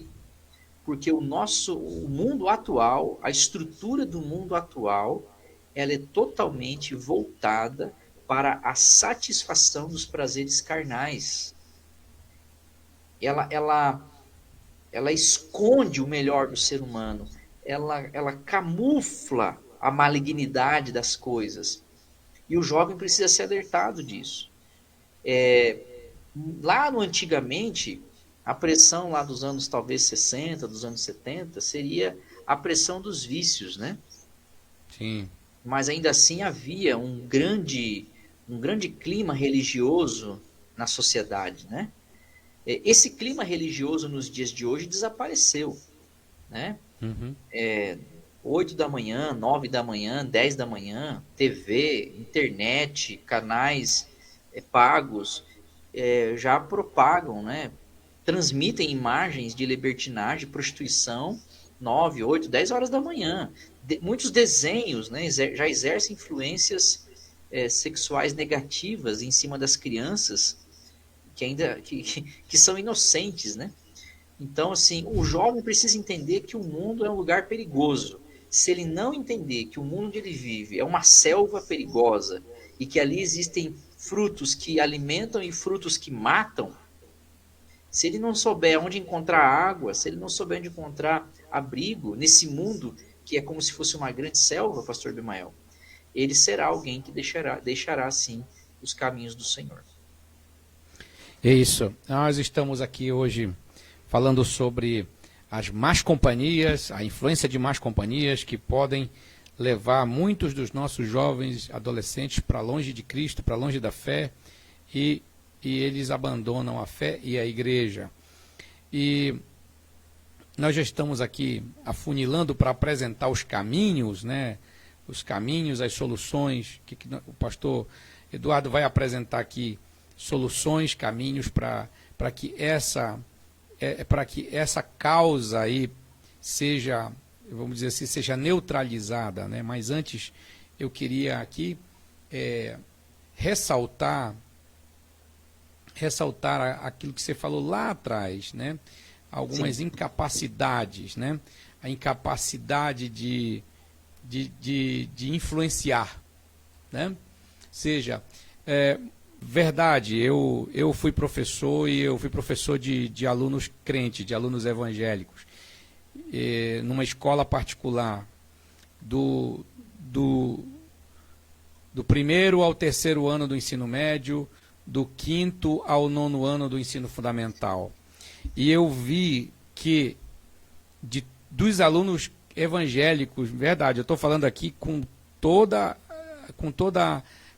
Porque o mundo atual, a estrutura do mundo atual, ela é totalmente voltada para a satisfação dos prazeres carnais. Ela esconde o melhor do ser humano. Ela camufla a malignidade das coisas. E o jovem precisa ser alertado disso. Lá no antigamente, a pressão lá dos anos talvez 60, dos anos 70, seria a pressão dos vícios, né? Sim. Mas ainda assim havia um grande clima religioso na sociedade, né? Esse clima religioso nos dias de hoje desapareceu, né? 8 da manhã, 9 da manhã, 10 da manhã, TV, internet, canais pagos já propagam, né? Transmitem imagens de libertinagem, prostituição, 9, 8, 10 horas da manhã. Muitos desenhos, né, já exercem influências sexuais negativas em cima das crianças que são inocentes, né? Então, assim, o jovem precisa entender que o mundo é um lugar perigoso. Se ele não entender que o mundo onde ele vive é uma selva perigosa e que ali existem frutos que alimentam e frutos que matam, se ele não souber onde encontrar água, se ele não souber onde encontrar abrigo nesse mundo que é como se fosse uma grande selva, pastor Bimael, ele será alguém que deixará sim os caminhos do Senhor. É isso. Nós estamos aqui hoje falando sobre as más companhias, a influência de más companhias que podem levar muitos dos nossos jovens adolescentes para longe de Cristo, para longe da fé, e eles abandonam a fé e a igreja. E nós já estamos aqui afunilando para apresentar os caminhos, né? Os caminhos, as soluções, que o pastor Eduardo vai apresentar aqui, soluções, caminhos para que essa causa aí seja, vamos dizer assim, seja neutralizada, né? Mas antes eu queria aqui ressaltar aquilo que você falou lá atrás, né? Algumas Sim. incapacidades, né? A incapacidade de influenciar, né? Seja, verdade, eu fui professor e eu fui professor de alunos crentes, de alunos evangélicos, numa escola particular, do primeiro ao terceiro ano do ensino médio, do 5º ao 9º ano do ensino fundamental. E eu vi que dos alunos evangélicos, verdade, eu estou falando aqui com toda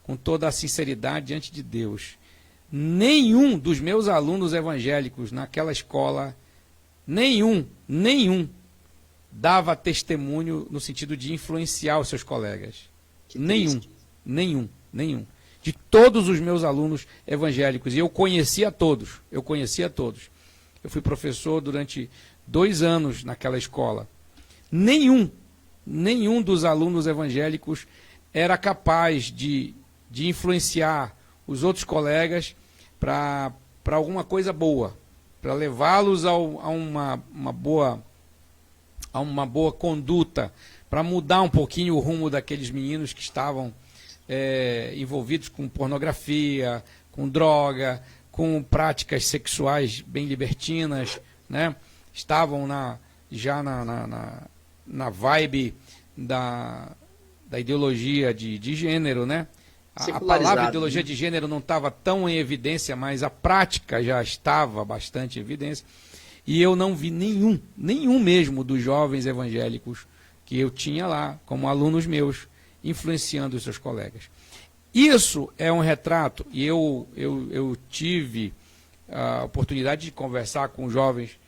com toda a sinceridade diante de Deus, nenhum dos meus alunos evangélicos naquela escola, nenhum, dava testemunho no sentido de influenciar os seus colegas. Nenhum. De todos os meus alunos evangélicos, e eu conhecia todos. Eu fui professor durante 2 anos naquela escola. Nenhum dos alunos evangélicos era capaz de influenciar os outros colegas para alguma coisa boa, para levá-los a uma boa conduta, para mudar um pouquinho o rumo daqueles meninos que estavam envolvidos com pornografia, com droga, com práticas sexuais bem libertinas, né? Estavam já na vibe da ideologia de gênero, né? A palavra ideologia de gênero não estava tão em evidência, mas a prática já estava bastante em evidência. E eu não vi nenhum mesmo dos jovens evangélicos que eu tinha lá, como alunos meus, influenciando os seus colegas. Isso é um retrato, e eu tive a oportunidade de conversar com jovens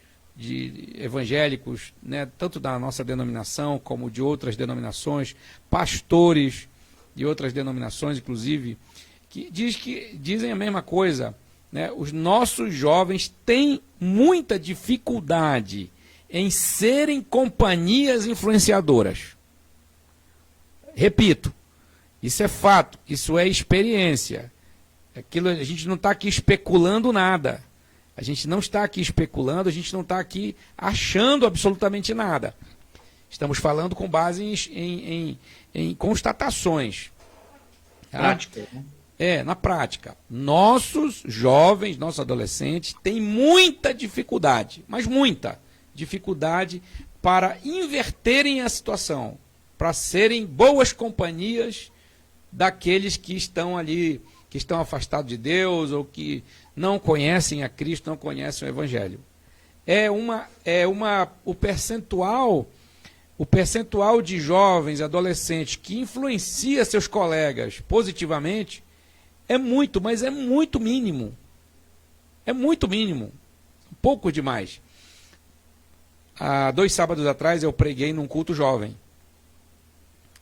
evangélicos, né, tanto da nossa denominação como de outras denominações, pastores de outras denominações, inclusive, que dizem a mesma coisa, né? Os nossos jovens têm muita dificuldade em serem companhias influenciadoras. Repito, isso é fato, isso é experiência. A gente não está aqui especulando nada. A gente não está aqui especulando, a gente não está aqui achando absolutamente nada. Estamos falando com base em constatações. Tá? Prática, né? Na prática. Nossos jovens, nossos adolescentes têm muita dificuldade, mas muita dificuldade para inverterem a situação, para serem boas companhias daqueles que estão ali, que estão afastados de Deus ou que não conhecem a Cristo, não conhecem o Evangelho. O percentual de jovens, adolescentes que influencia seus colegas positivamente é muito, mas é muito mínimo. É muito mínimo. Um pouco demais. Há 2 sábados atrás eu preguei num culto jovem.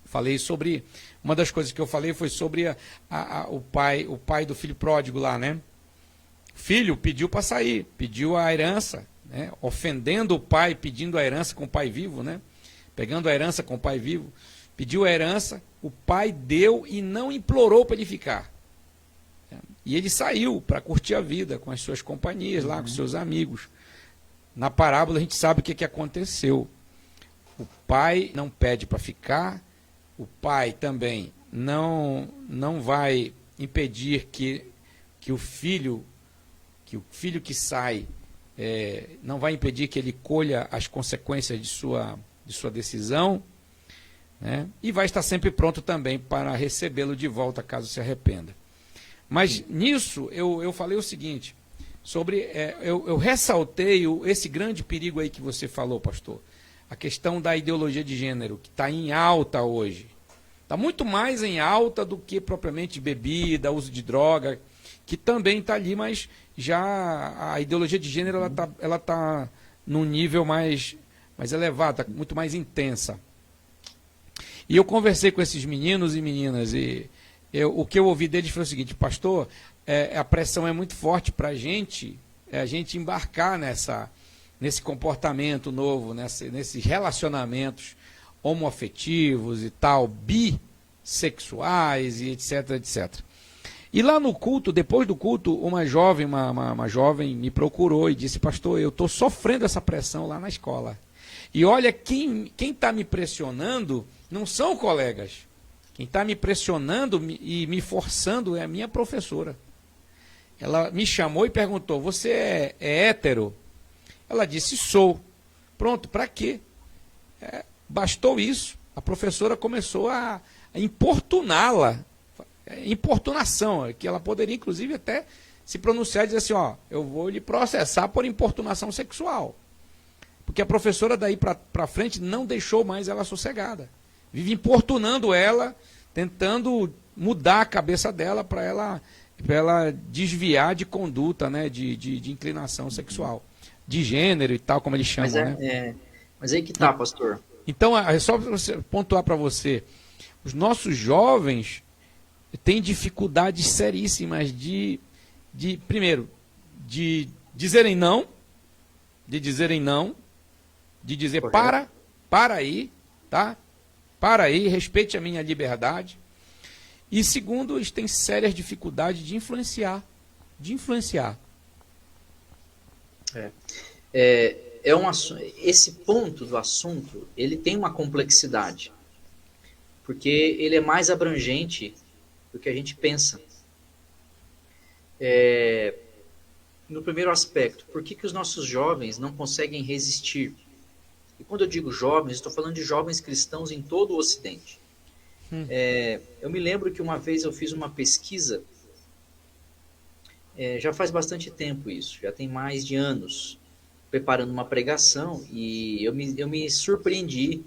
Falei sobre... Uma das coisas que eu falei foi sobre o pai do filho pródigo lá, né? O filho pediu para sair, pediu a herança, né? Ofendendo o pai, pedindo a herança com o pai vivo, né? Pegando a herança com o pai vivo. Pediu a herança, o pai deu e não implorou para ele ficar. E ele saiu para curtir a vida com as suas companhias lá, com seus amigos. Na parábola a gente sabe o que aconteceu. O pai não pede para ficar, o pai também não vai impedir que o filho que sai, não vai impedir que ele colha as consequências de sua decisão, né? E vai estar sempre pronto também para recebê-lo de volta caso se arrependa. Mas nisso eu falei o seguinte, eu ressaltei esse grande perigo aí que você falou, pastor, a questão da ideologia de gênero, que está em alta hoje. Está muito mais em alta do que propriamente bebida, uso de droga, que também está ali, mas já a ideologia de gênero ela tá num nível mais elevado, tá muito mais intensa. E eu conversei com esses meninos e meninas, e o que eu ouvi deles foi o seguinte: pastor, a pressão é muito forte para a gente embarcar nesse comportamento novo, nesses relacionamentos homoafetivos e tal, bissexuais e etc, etc. E lá no culto, depois do culto, uma jovem me procurou e disse: pastor, eu estou sofrendo essa pressão lá na escola. E olha, quem está me pressionando não são colegas. Quem está me pressionando e me forçando é a minha professora. Ela me chamou e perguntou: você é hétero? Ela disse: sou. Pronto, para quê? Bastou isso. A professora começou a importuná-la. Importunação, que ela poderia inclusive até se pronunciar e dizer assim: ó, eu vou lhe processar por importunação sexual. Porque a professora daí para frente não deixou mais ela sossegada. Vive importunando ela, tentando mudar a cabeça dela para ela desviar de conduta, né, de inclinação sexual, de gênero e tal, como eles chamam, né? Mas aí que tá, pastor. Então, é só para você pontuar para você, os nossos jovens têm dificuldades seríssimas primeiro, de dizerem não, de dizer Correto. para aí, tá? Para aí, respeite a minha liberdade. E segundo, eles têm sérias dificuldades de influenciar. Esse ponto do assunto, ele tem uma complexidade, porque ele é mais abrangente do que a gente pensa. No primeiro aspecto, por que os nossos jovens não conseguem resistir? E quando eu digo jovens, estou falando de jovens cristãos em todo o Ocidente. Eu me lembro que uma vez eu fiz uma pesquisa, já faz bastante tempo isso, já tem mais de anos, preparando uma pregação, e eu me surpreendi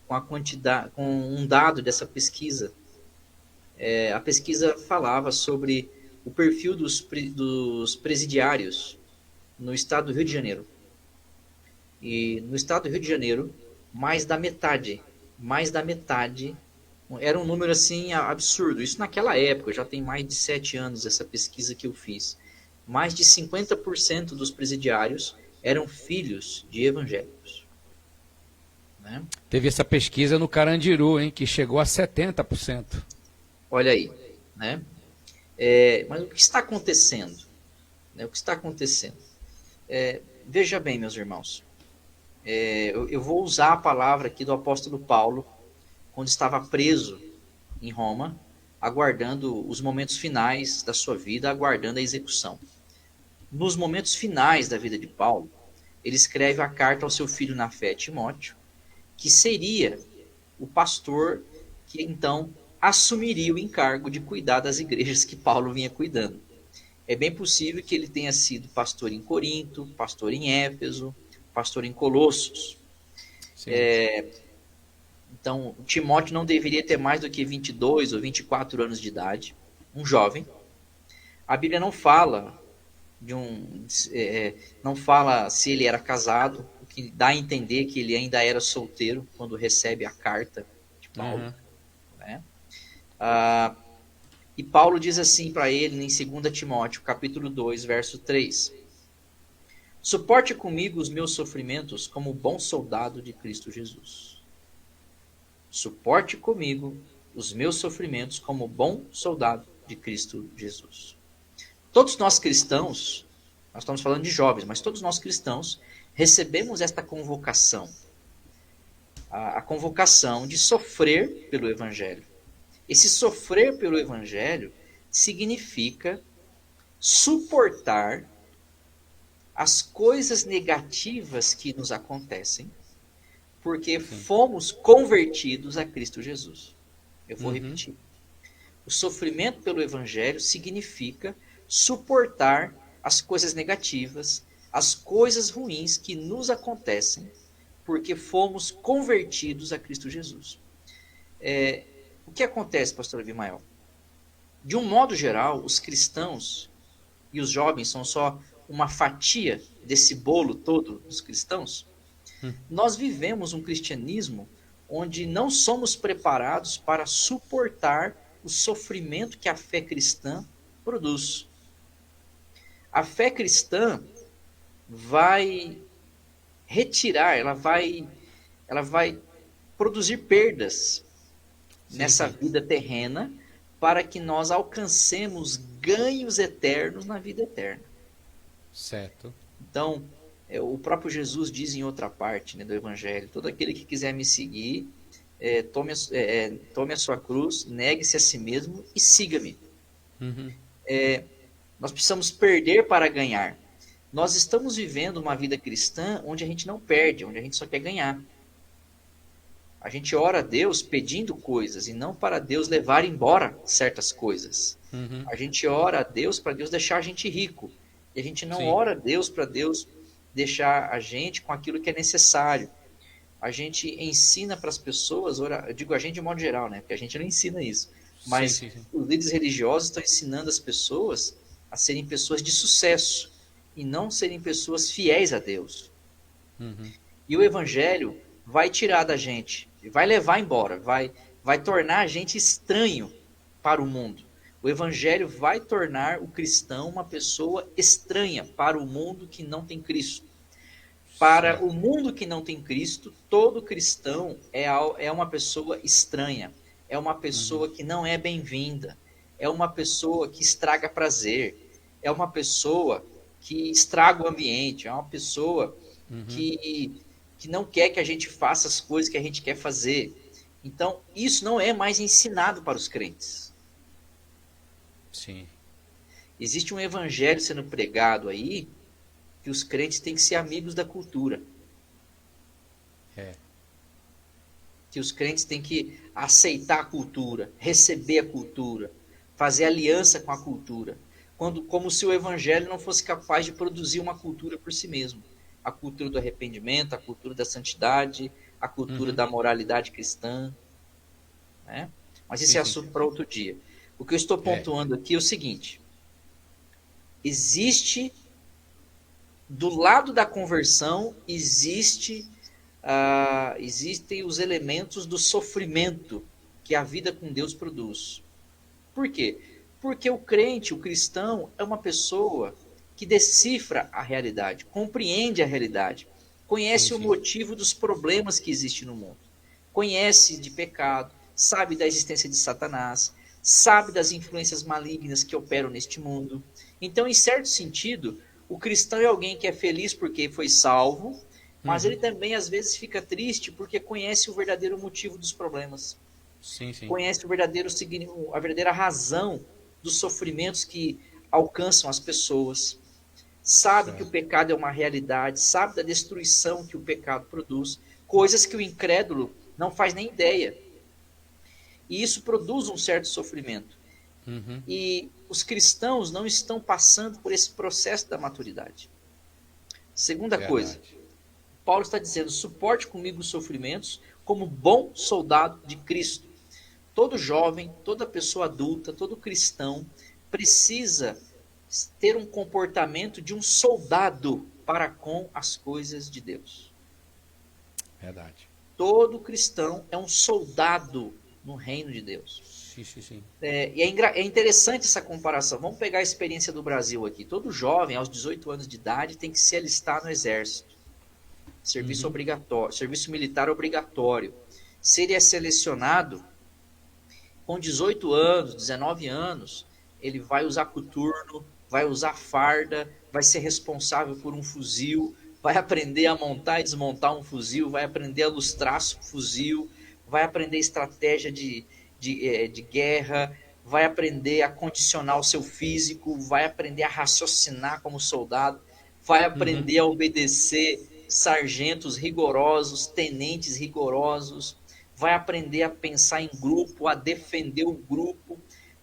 com a quantidade, com um dado dessa pesquisa. A pesquisa falava sobre o perfil dos presidiários no estado do Rio de Janeiro. E no estado do Rio de Janeiro, mais da metade, era um número assim absurdo. Isso naquela época, já tem mais de 7 anos essa pesquisa que eu fiz. Mais de 50% dos presidiários eram filhos de evangélicos. Né? Teve essa pesquisa no Carandiru, hein, que chegou a 70%. Olha aí, né? Mas o que está acontecendo? Né? O que está acontecendo? Veja bem, meus irmãos. Eu vou usar a palavra aqui do apóstolo Paulo, quando estava preso em Roma, aguardando os momentos finais da sua vida, aguardando a execução. Nos momentos finais da vida de Paulo, ele escreve a carta ao seu filho na fé, Timóteo, que seria o pastor que então assumiria o encargo de cuidar das igrejas que Paulo vinha cuidando. É bem possível que ele tenha sido pastor em Corinto, pastor em Éfeso, pastor em Colossos. Então, Timóteo não deveria ter mais do que 22 ou 24 anos de idade, um jovem. A Bíblia não fala não fala se ele era casado, o que dá a entender que ele ainda era solteiro quando recebe a carta de Paulo. Né? E Paulo diz assim para ele em 2 Timóteo, capítulo 2, verso 3. Suporte comigo os meus sofrimentos como bom soldado de Cristo Jesus. Suporte comigo os meus sofrimentos como bom soldado de Cristo Jesus. Todos nós cristãos, nós estamos falando de jovens, mas todos nós cristãos recebemos esta convocação. A convocação de sofrer pelo Evangelho. Esse sofrer pelo Evangelho significa suportar as coisas negativas que nos acontecem, porque fomos convertidos a Cristo Jesus. Eu vou repetir. O sofrimento pelo Evangelho significa suportar as coisas negativas, as coisas ruins que nos acontecem, porque fomos convertidos a Cristo Jesus. O que acontece, pastor Abimael? De um modo geral, os cristãos e os jovens são só uma fatia desse bolo todo dos cristãos. Nós vivemos um cristianismo onde não somos preparados para suportar o sofrimento que a fé cristã produz. A fé cristã vai retirar, ela vai produzir perdas nessa vida terrena para que nós alcancemos ganhos eternos na vida eterna. Certo. Então, o próprio Jesus diz em outra parte, né, do Evangelho, todo aquele que quiser me seguir, tome a sua cruz, negue-se a si mesmo e siga-me. Nós precisamos perder para ganhar. Nós estamos vivendo uma vida cristã onde a gente não perde, onde a gente só quer ganhar. A gente ora a Deus pedindo coisas e não para Deus levar embora certas coisas. A gente ora a Deus para Deus deixar a gente rico. E a gente não ora a Deus para Deus deixar a gente com aquilo que é necessário. A gente ensina para as pessoas, eu digo a gente de modo geral, né? Porque a gente não ensina isso. Mas sim, sim. os líderes religiosos estão ensinando as pessoas a serem pessoas de sucesso e não serem pessoas fiéis a Deus. Uhum. E o evangelho vai tirar da gente, vai levar embora, vai tornar a gente estranho para o mundo. O evangelho vai tornar o cristão uma pessoa estranha para o mundo que não tem Cristo. Para o Certo. mundo que não tem Cristo, todo cristão é uma pessoa estranha, é uma Uhum. pessoa que não é bem-vinda, é uma pessoa que estraga prazer, é uma pessoa que estraga o ambiente, é uma pessoa Uhum. que, que não quer que a gente faça as coisas que a gente quer fazer. Então, isso não é mais ensinado para os crentes. Sim. Existe um evangelho sendo pregado aí que os crentes têm que ser amigos da cultura, É. que os crentes têm que aceitar a cultura, receber a cultura, fazer aliança com a cultura, como se o evangelho não fosse capaz de produzir uma cultura por si mesmo. A cultura do arrependimento, a cultura da santidade, a cultura Uhum. da moralidade cristã, né? Mas esse Sim, é sim. assunto para outro dia. O que eu estou É. pontuando aqui é o seguinte: existe do lado da conversão, existem os elementos do sofrimento que a vida com Deus produz. Por quê? Porque o crente, o cristão, é uma pessoa que decifra a realidade, compreende a realidade, Sim, conhece o sim. motivo dos problemas que existem no mundo, conhece de pecado, sabe da existência de Satanás, sabe das influências malignas que operam neste mundo. Então, em certo sentido, o cristão é alguém que é feliz porque foi salvo, mas ele Uhum. também às vezes fica triste porque conhece o verdadeiro motivo dos problemas, Sim, sim. conhece a verdadeira razão dos sofrimentos que alcançam as pessoas, sabe que o Certo. pecado é uma realidade, sabe da destruição que o pecado produz, coisas que o incrédulo não faz nem ideia. E isso produz um certo sofrimento. Uhum. E os cristãos não estão passando por esse processo da maturidade. Segunda coisa, Verdade. Paulo está dizendo: suporte comigo os sofrimentos como bom soldado de Cristo. Todo jovem, toda pessoa adulta, todo cristão precisa ter um comportamento de um soldado para com as coisas de Deus. Verdade. Todo cristão é um soldado no reino de Deus. Sim, sim, sim. É interessante essa comparação. Vamos pegar a experiência do Brasil aqui. Todo jovem, aos 18 anos de idade, tem que se alistar no exército. Serviço Uhum. obrigatório, serviço militar obrigatório. Se ele é selecionado, com 18 anos, 19 anos, ele vai usar coturno, vai usar farda, vai ser responsável por um fuzil, vai aprender a montar e desmontar um fuzil, vai aprender a lustrar um fuzil, vai aprender estratégia de guerra, vai aprender a condicionar o seu físico, vai aprender a raciocinar como soldado, vai Uhum. aprender a obedecer sargentos rigorosos, tenentes rigorosos, vai aprender a pensar em grupo, a defender o grupo,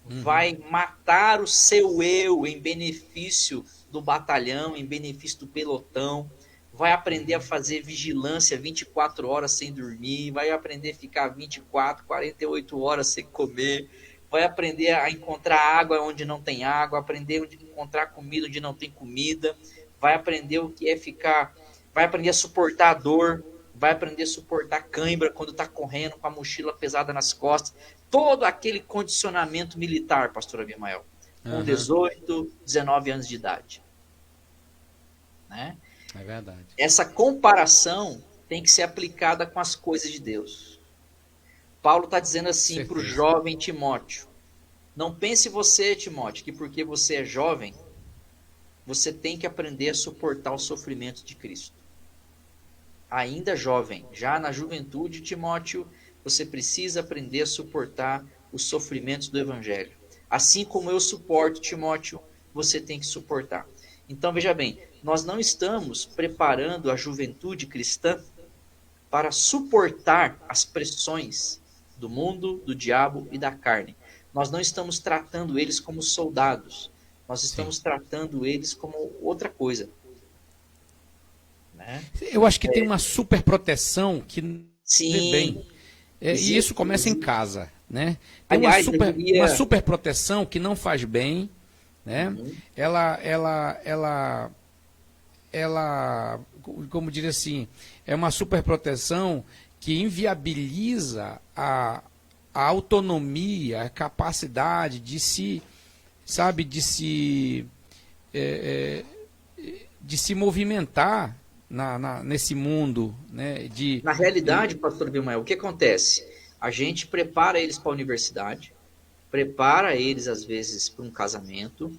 Uhum. vai matar o seu eu em benefício do batalhão, em benefício do pelotão, vai aprender a Uhum. fazer vigilância 24 horas sem dormir, vai aprender a ficar 24, 48 horas sem comer, vai aprender a encontrar água onde não tem água, aprender a encontrar comida onde não tem comida, vai aprender o que é ficar, vai aprender a suportar a dor, vai aprender a suportar cãibra quando está correndo com a mochila pesada nas costas. Todo aquele condicionamento militar, pastor Abimael, com Aham. 18, 19 anos de idade. Né? É verdade. Essa comparação tem que ser aplicada com as coisas de Deus. Paulo está dizendo assim para o Certeza. jovem Timóteo: não pense você, Timóteo, que porque você é jovem, você tem que aprender a suportar os sofrimentos de Cristo. Ainda jovem, já na juventude, Timóteo, você precisa aprender a suportar os sofrimentos do Evangelho. Assim como eu suporto, Timóteo, você tem que suportar. Então, veja bem, nós não estamos preparando a juventude cristã para suportar as pressões do mundo, do diabo e da carne. Nós não estamos tratando eles como soldados. Nós Sim. estamos tratando eles como outra coisa. Né? Eu acho que tem uma super proteção que vê Sim, bem. E isso existe, começa em casa. né? Tem Aliás, uma super proteção que não faz bem, né? Uhum. Ela, como diria assim, é uma super proteção que inviabiliza a autonomia, a capacidade de se, sabe, de se movimentar nesse mundo, né? Na realidade, pastor Bimael, o que acontece? A gente prepara eles para a universidade, prepara eles, às vezes, para um casamento,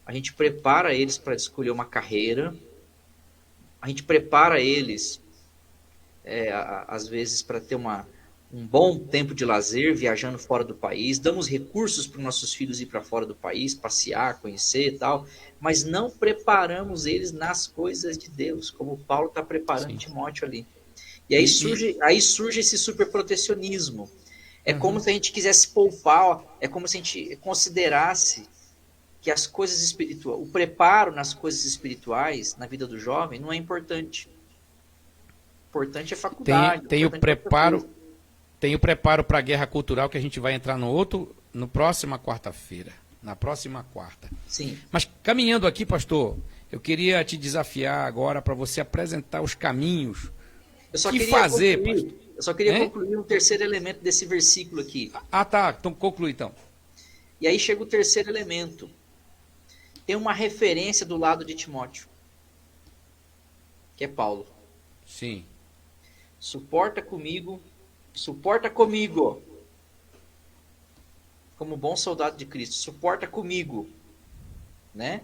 a gente prepara eles para escolher uma carreira, a gente prepara eles, às vezes, para ter um bom tempo de lazer, viajando fora do país, damos recursos para os nossos filhos ir para fora do país, passear, conhecer e tal, mas não preparamos eles nas coisas de Deus, como Paulo está preparando Sim. Timóteo ali. E aí surge esse superprotecionismo. É como se a gente quisesse poupar, é como se a gente considerasse que as coisas espirituais, o preparo nas coisas espirituais na vida do jovem não é importante. O importante é faculdade. Tem o preparo, tem o preparo para a guerra cultural que a gente vai entrar no próxima quarta-feira, na próxima quarta. Sim. Mas caminhando aqui, pastor, eu queria te desafiar agora para você apresentar os caminhos. Eu só queria concluir um terceiro elemento desse versículo aqui. Ah, tá. Então conclui então. E aí chega o terceiro elemento. Tem uma referência do lado de Timóteo, que é Paulo. Sim. Suporta comigo, como bom soldado de Cristo, suporta comigo, né?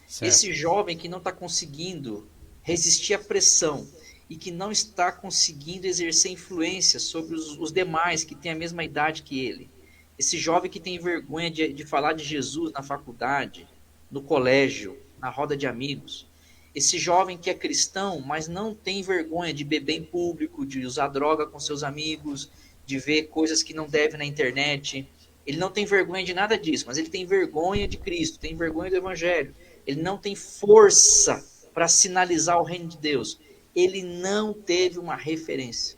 Certo. Esse jovem que não está conseguindo resistir à pressão e que não está conseguindo exercer influência sobre os demais que têm a mesma idade que ele. Esse jovem que tem vergonha de falar de Jesus na faculdade, no colégio, na roda de amigos. Esse jovem que é cristão, mas não tem vergonha de beber em público, de usar droga com seus amigos, de ver coisas que não deve na internet. Ele não tem vergonha de nada disso, mas ele tem vergonha de Cristo, tem vergonha do Evangelho. Ele não tem força para sinalizar o reino de Deus. Ele não teve uma referência.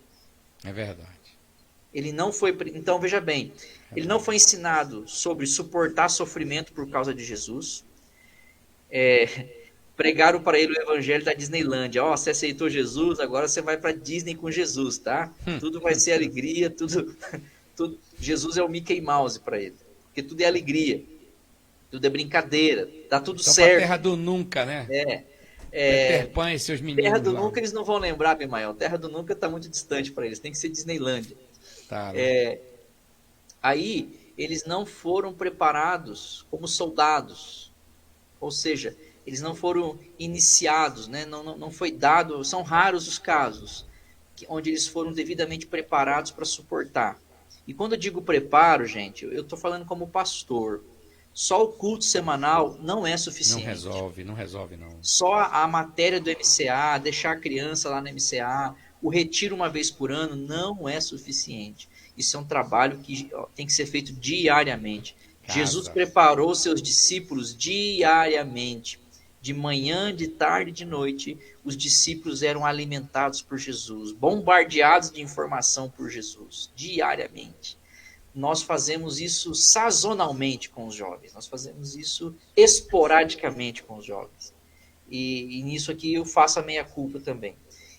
É verdade. Ele não foi. Então, veja bem, ele não foi ensinado sobre suportar sofrimento por causa de Jesus. Pregaram para ele o evangelho da Disneylândia. Você aceitou Jesus, agora você vai para Disney com Jesus, tá? Tudo vai ser alegria, tudo. Jesus é o Mickey Mouse para ele. Porque tudo é alegria, tudo é brincadeira, dá tudo certo. Terra do nunca, né? Peter Pan e seus meninos. Terra do nunca eles não vão lembrar, Bimael. Terra do nunca está muito distante para eles. Tem que ser Disneylândia. Tá, né? Aí eles não foram preparados como soldados. Ou seja, eles não foram iniciados, né? Não foi dado. São raros os casos onde eles foram devidamente preparados para suportar. E quando eu digo preparo, gente, eu estou falando como pastor. Só o culto semanal não é suficiente. Não resolve não. Só a matéria do MCA, deixar a criança lá no MCA, o retiro uma vez por ano não é suficiente. Isso é um trabalho que tem que ser feito diariamente. Jesus preparou seus discípulos diariamente. De manhã, de tarde, de noite, os discípulos eram alimentados por Jesus, bombardeados de informação por Jesus, diariamente. Nós fazemos isso sazonalmente com os jovens, nós fazemos isso esporadicamente com os jovens. E nisso aqui eu faço a meia-culpa também.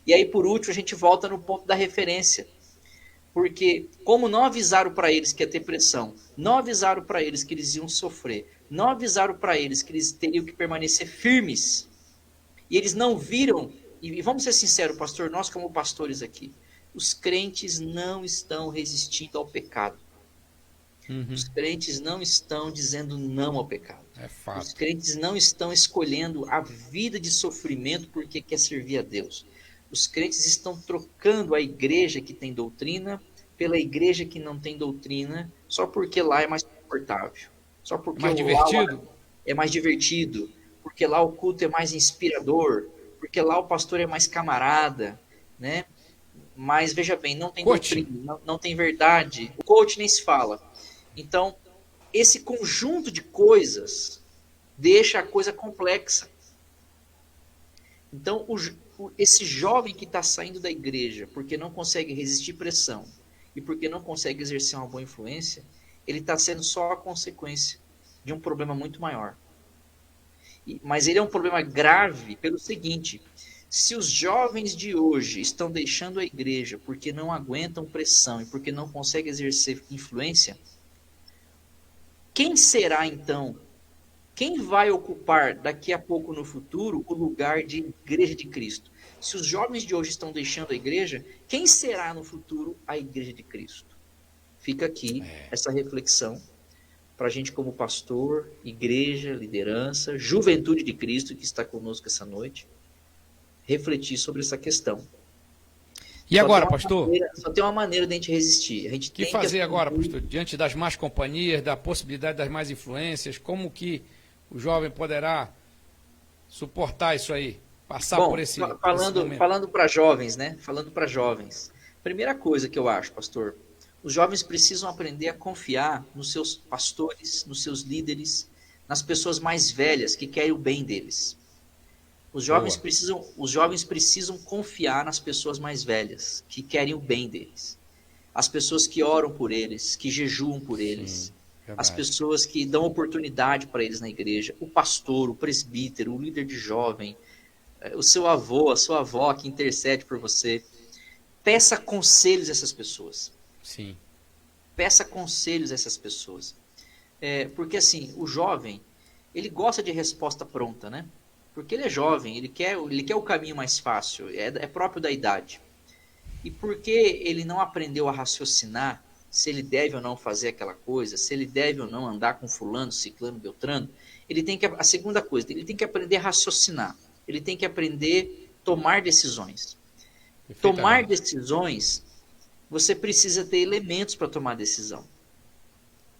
E aí, por último, a gente volta no ponto da referência. Porque como não avisaram para eles que ia ter pressão, não avisaram para eles que eles iam sofrer, não avisaram para eles que eles teriam que permanecer firmes, e eles não viram, e vamos ser sinceros, pastor, nós como pastores aqui, os crentes não estão resistindo ao pecado. Os crentes não estão dizendo não ao pecado. É fato. Os crentes não estão escolhendo a vida de sofrimento porque quer servir a Deus. Os crentes estão trocando a igreja que tem doutrina pela igreja que não tem doutrina, só porque lá é mais confortável. Só porque mais divertido? É mais divertido. Porque lá o culto é mais inspirador. Porque lá o pastor é mais camarada, né? Mas veja bem, não tem doutrina, não tem verdade. O coach nem se fala. Então, esse conjunto de coisas deixa a coisa complexa. Então, esse jovem que está saindo da igreja porque não consegue resistir pressão e porque não consegue exercer uma boa influência, ele está sendo só a consequência de um problema muito maior. Mas ele é um problema grave pelo seguinte: se os jovens de hoje estão deixando a igreja porque não aguentam pressão e porque não conseguem exercer influência, quem será então? Quem vai ocupar daqui a pouco no futuro o lugar de igreja de Cristo? Se os jovens de hoje estão deixando a igreja, quem será no futuro a igreja de Cristo? Fica aqui essa reflexão para a gente, como pastor, igreja, liderança, juventude de Cristo que está conosco essa noite, refletir sobre essa questão. E agora, pastor? Só tem uma maneira de a gente resistir. O que fazer agora, pastor? Diante das más companhias, da possibilidade das más influências, como que o jovem poderá suportar isso aí? Passar por esse momento? Falando para jovens, né? Falando para jovens. Primeira coisa que eu acho, pastor, os jovens precisam aprender a confiar nos seus pastores, nos seus líderes, nas pessoas mais velhas que querem o bem deles. Os jovens precisam confiar nas pessoas mais velhas, que querem o bem deles. As pessoas que oram por eles, que jejuam por eles. As pessoas que dão oportunidade para eles na igreja. O pastor, o presbítero, o líder de jovem, o seu avô, a sua avó que intercede por você. Peça conselhos a essas pessoas. Sim. Peça conselhos a essas pessoas. Porque assim, o jovem, ele gosta de resposta pronta, né? Porque ele é jovem, ele quer o caminho mais fácil, é próprio da idade. E porque ele não aprendeu a raciocinar se ele deve ou não fazer aquela coisa, se ele deve ou não andar com fulano, ciclano, beltrano, a segunda coisa, ele tem que aprender a raciocinar. Ele tem que aprender a tomar decisões. Tomar decisões, você precisa ter elementos para tomar decisão.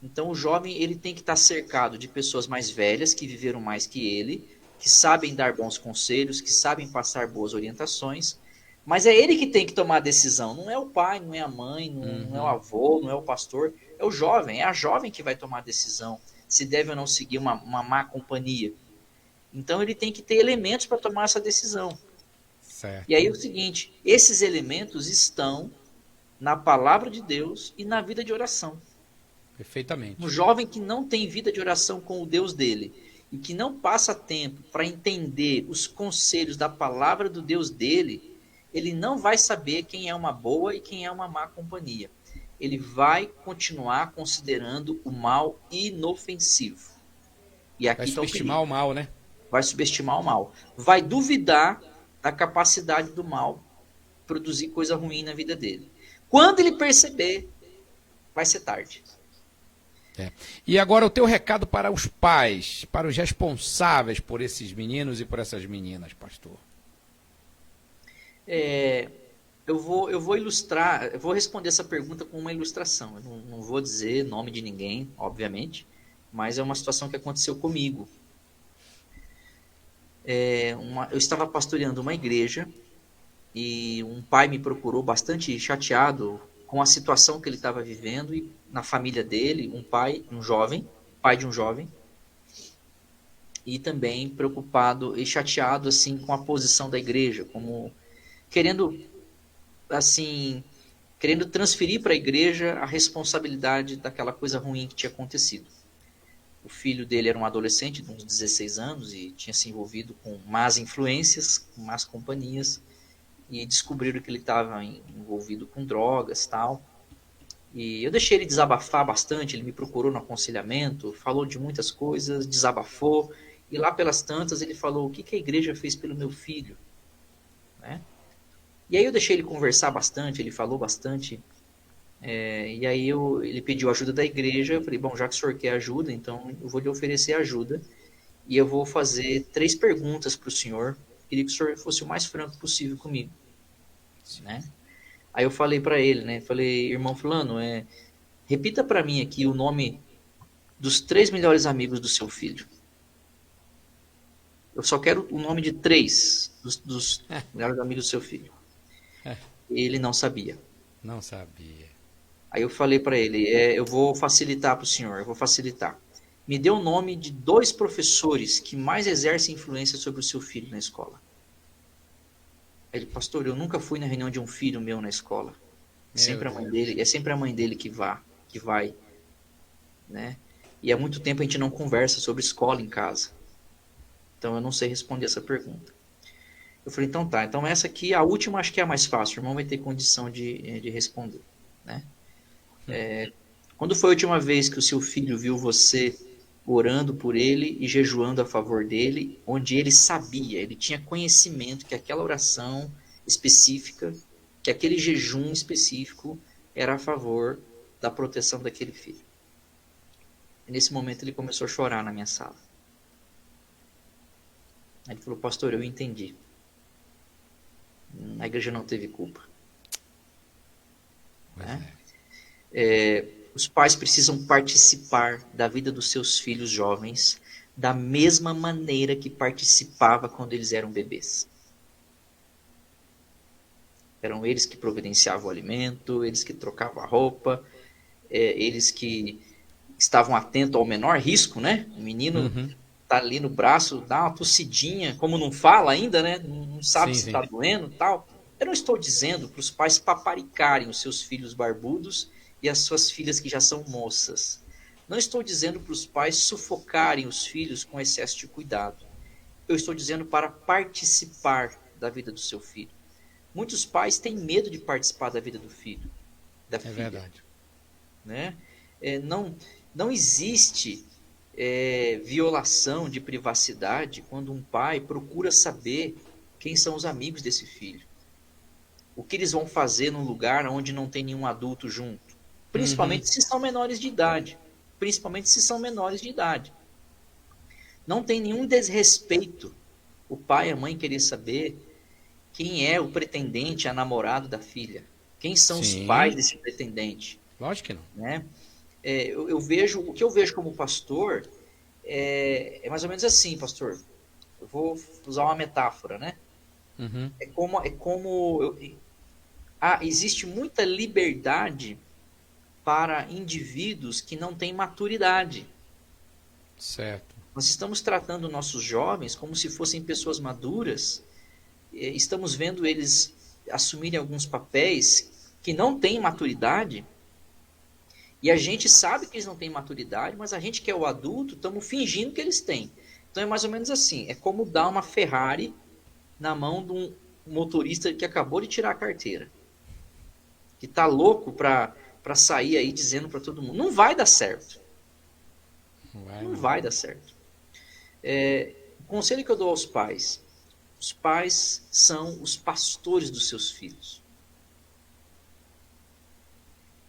Então o jovem, ele tem que estar cercado de pessoas mais velhas, que viveram mais que ele, que sabem dar bons conselhos, que sabem passar boas orientações, mas é ele que tem que tomar a decisão, não é o pai, não é a mãe, não é o avô, não é o pastor, é o jovem, é a jovem que vai tomar a decisão, se deve ou não seguir uma má companhia. Então ele tem que ter elementos para tomar essa decisão. Certo. E aí é o seguinte, esses elementos estão na palavra de Deus e na vida de oração. Perfeitamente. Um jovem que não tem vida de oração com o Deus dele, e que não passa tempo para entender os conselhos da palavra do Deus dele, ele não vai saber quem é uma boa e quem é uma má companhia. Ele vai continuar considerando o mal inofensivo. E aqui vai subestimar o mal, né? Vai subestimar o mal. Vai duvidar da capacidade do mal produzir coisa ruim na vida dele. Quando ele perceber, vai ser tarde. E agora o teu recado para os pais, para os responsáveis por esses meninos e por essas meninas, pastor. Eu vou ilustrar, eu vou responder essa pergunta com uma ilustração. Eu não vou dizer nome de ninguém, obviamente, mas é uma situação que aconteceu comigo. Eu estava pastoreando uma igreja e um pai me procurou bastante chateado com a situação que ele estava vivendo e na família dele, pai de um jovem, e também preocupado e chateado assim com a posição da igreja, como querendo transferir para a igreja a responsabilidade daquela coisa ruim que tinha acontecido. O filho dele era um adolescente de uns 16 anos e tinha se envolvido com más influências, com más companhias, e descobriram que ele estava envolvido com drogas e tal. E eu deixei ele desabafar bastante, ele me procurou no aconselhamento, falou de muitas coisas, desabafou, e lá pelas tantas ele falou: o que a igreja fez pelo meu filho? Né? E aí eu deixei ele conversar bastante, ele falou bastante, e aí ele pediu ajuda da igreja. Eu falei: bom, já que o senhor quer ajuda, então eu vou lhe oferecer ajuda, e eu vou fazer 3 perguntas para o senhor. Queria que o senhor fosse o mais franco possível comigo. Né? Aí eu falei para ele, né? Falei: irmão fulano, repita para mim aqui o nome dos 3 melhores amigos do seu filho. Eu só quero o nome de 3 dos melhores amigos do seu filho. Ele não sabia. Não sabia. Aí eu falei para ele: eu vou facilitar para o senhor, eu vou facilitar. Me dê o nome de 2 professores que mais exercem influência sobre o seu filho na escola. Ele: pastor, eu nunca fui na reunião de um filho meu na escola. Meu É sempre a mãe dele que vai, né? E há muito tempo a gente não conversa sobre escola em casa. Então eu não sei responder essa pergunta. Eu falei, então tá, então essa aqui, a última acho que é a mais fácil, o irmão vai ter condição de responder, né? Quando foi a última vez que o seu filho viu você orando por ele e jejuando a favor dele, onde ele sabia, ele tinha conhecimento que aquela oração específica, que aquele jejum específico era a favor da proteção daquele filho? E nesse momento ele começou a chorar na minha sala. Aí ele falou, pastor, eu entendi. A igreja não teve culpa. Pois Né? é. Os pais precisam participar da vida dos seus filhos jovens da mesma maneira que participava quando eles eram bebês. Eram eles que providenciavam o alimento, eles que trocavam a roupa, eles que estavam atentos ao menor risco, né? O menino Uhum. tá ali no braço, dá uma tossidinha, como não fala ainda, né? Não sabe Sim, se sim. está doendo e tal. Eu não estou dizendo para os pais paparicarem os seus filhos barbudos e as suas filhas que já são moças. Não estou dizendo para os pais sufocarem os filhos com excesso de cuidado. Eu estou dizendo para participar da vida do seu filho. Muitos pais têm medo de participar da vida do filho, da É filha, verdade. né? Não existe violação de privacidade quando um pai procura saber quem são os amigos desse filho. O que eles vão fazer num lugar onde não tem nenhum adulto junto. Uhum. Principalmente se são menores de idade. Principalmente se são menores de idade. Não tem nenhum desrespeito o pai e a mãe querer saber quem é o pretendente a namorado da filha. Quem são os pais Sim, desse pretendente, lógico que não. né? Eu vejo, o que eu vejo como pastor é mais ou menos assim, pastor. Eu vou usar uma metáfora, né? Uhum. Existe muita liberdade para indivíduos que não têm maturidade. Certo. Nós estamos tratando nossos jovens como se fossem pessoas maduras, estamos vendo eles assumirem alguns papéis que não têm maturidade, e a gente sabe que eles não têm maturidade, mas a gente que é o adulto, estamos fingindo que eles têm. Então é mais ou menos assim, é como dar uma Ferrari na mão de um motorista que acabou de tirar a carteira, que está louco para sair aí dizendo para todo mundo. Não vai dar certo. Não vai, Não não. vai dar certo. O conselho que eu dou aos pais: os pais são os pastores dos seus filhos.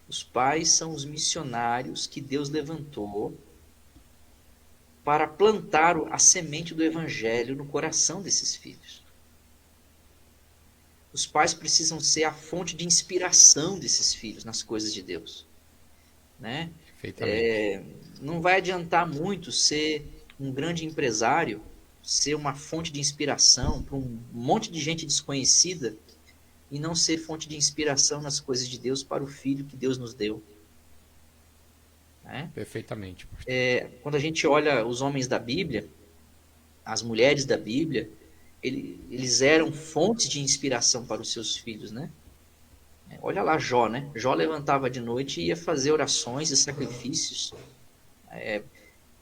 Os pais são os missionários que Deus levantou para plantar a semente do evangelho no coração desses filhos. Os pais precisam ser a fonte de inspiração desses filhos nas coisas de Deus, né? Perfeitamente. Não vai adiantar muito ser um grande empresário, ser uma fonte de inspiração para um monte de gente desconhecida e não ser fonte de inspiração nas coisas de Deus para o filho que Deus nos deu, né? Perfeitamente, pastor. Quando a gente olha os homens da Bíblia, as mulheres da Bíblia, eles eram fontes de inspiração para os seus filhos, né? Olha lá Jó, né? Jó levantava de noite e ia fazer orações e sacrifícios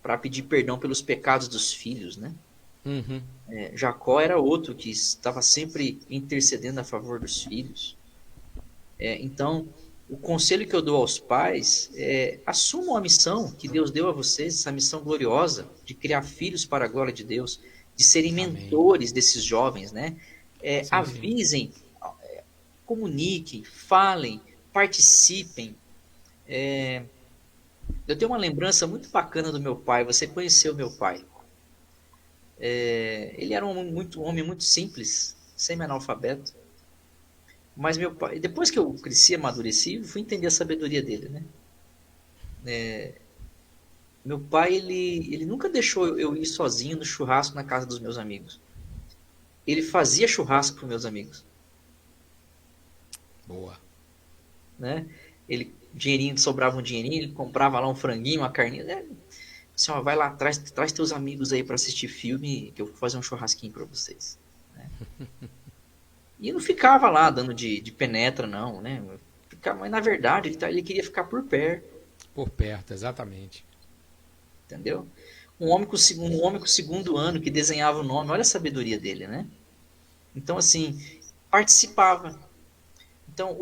para pedir perdão pelos pecados dos filhos, né? Uhum. Jacó era outro que estava sempre intercedendo a favor dos filhos. Então, o conselho que eu dou aos pais é: assumam a missão que Deus deu a vocês, essa missão gloriosa de criar filhos para a glória de Deus, de serem Amém. mentores desses jovens, né? Sim, sim. Avisem, comuniquem, falem, participem. Eu tenho uma lembrança muito bacana do meu pai. Você conheceu meu pai? Ele era um homem muito simples, semi-analfabeto. Mas meu pai, depois que eu cresci, amadureci, fui entender a sabedoria dele, né? Meu pai, ele nunca deixou eu ir sozinho no churrasco na casa dos meus amigos. Ele fazia churrasco para meus amigos, Boa. né? Ele, dinheirinho, sobrava um dinheirinho, ele comprava lá um franguinho, uma carninha, né? Assim, ó, vai lá, traz teus amigos aí para assistir filme, que eu vou fazer um churrasquinho para vocês, né? E não ficava lá dando de penetra, não, né? Mas na verdade ele queria ficar por perto, Por perto, exatamente. entendeu? Um homem com o segundo ano que desenhava o nome, olha a sabedoria dele, né? Então, assim, participava. Então,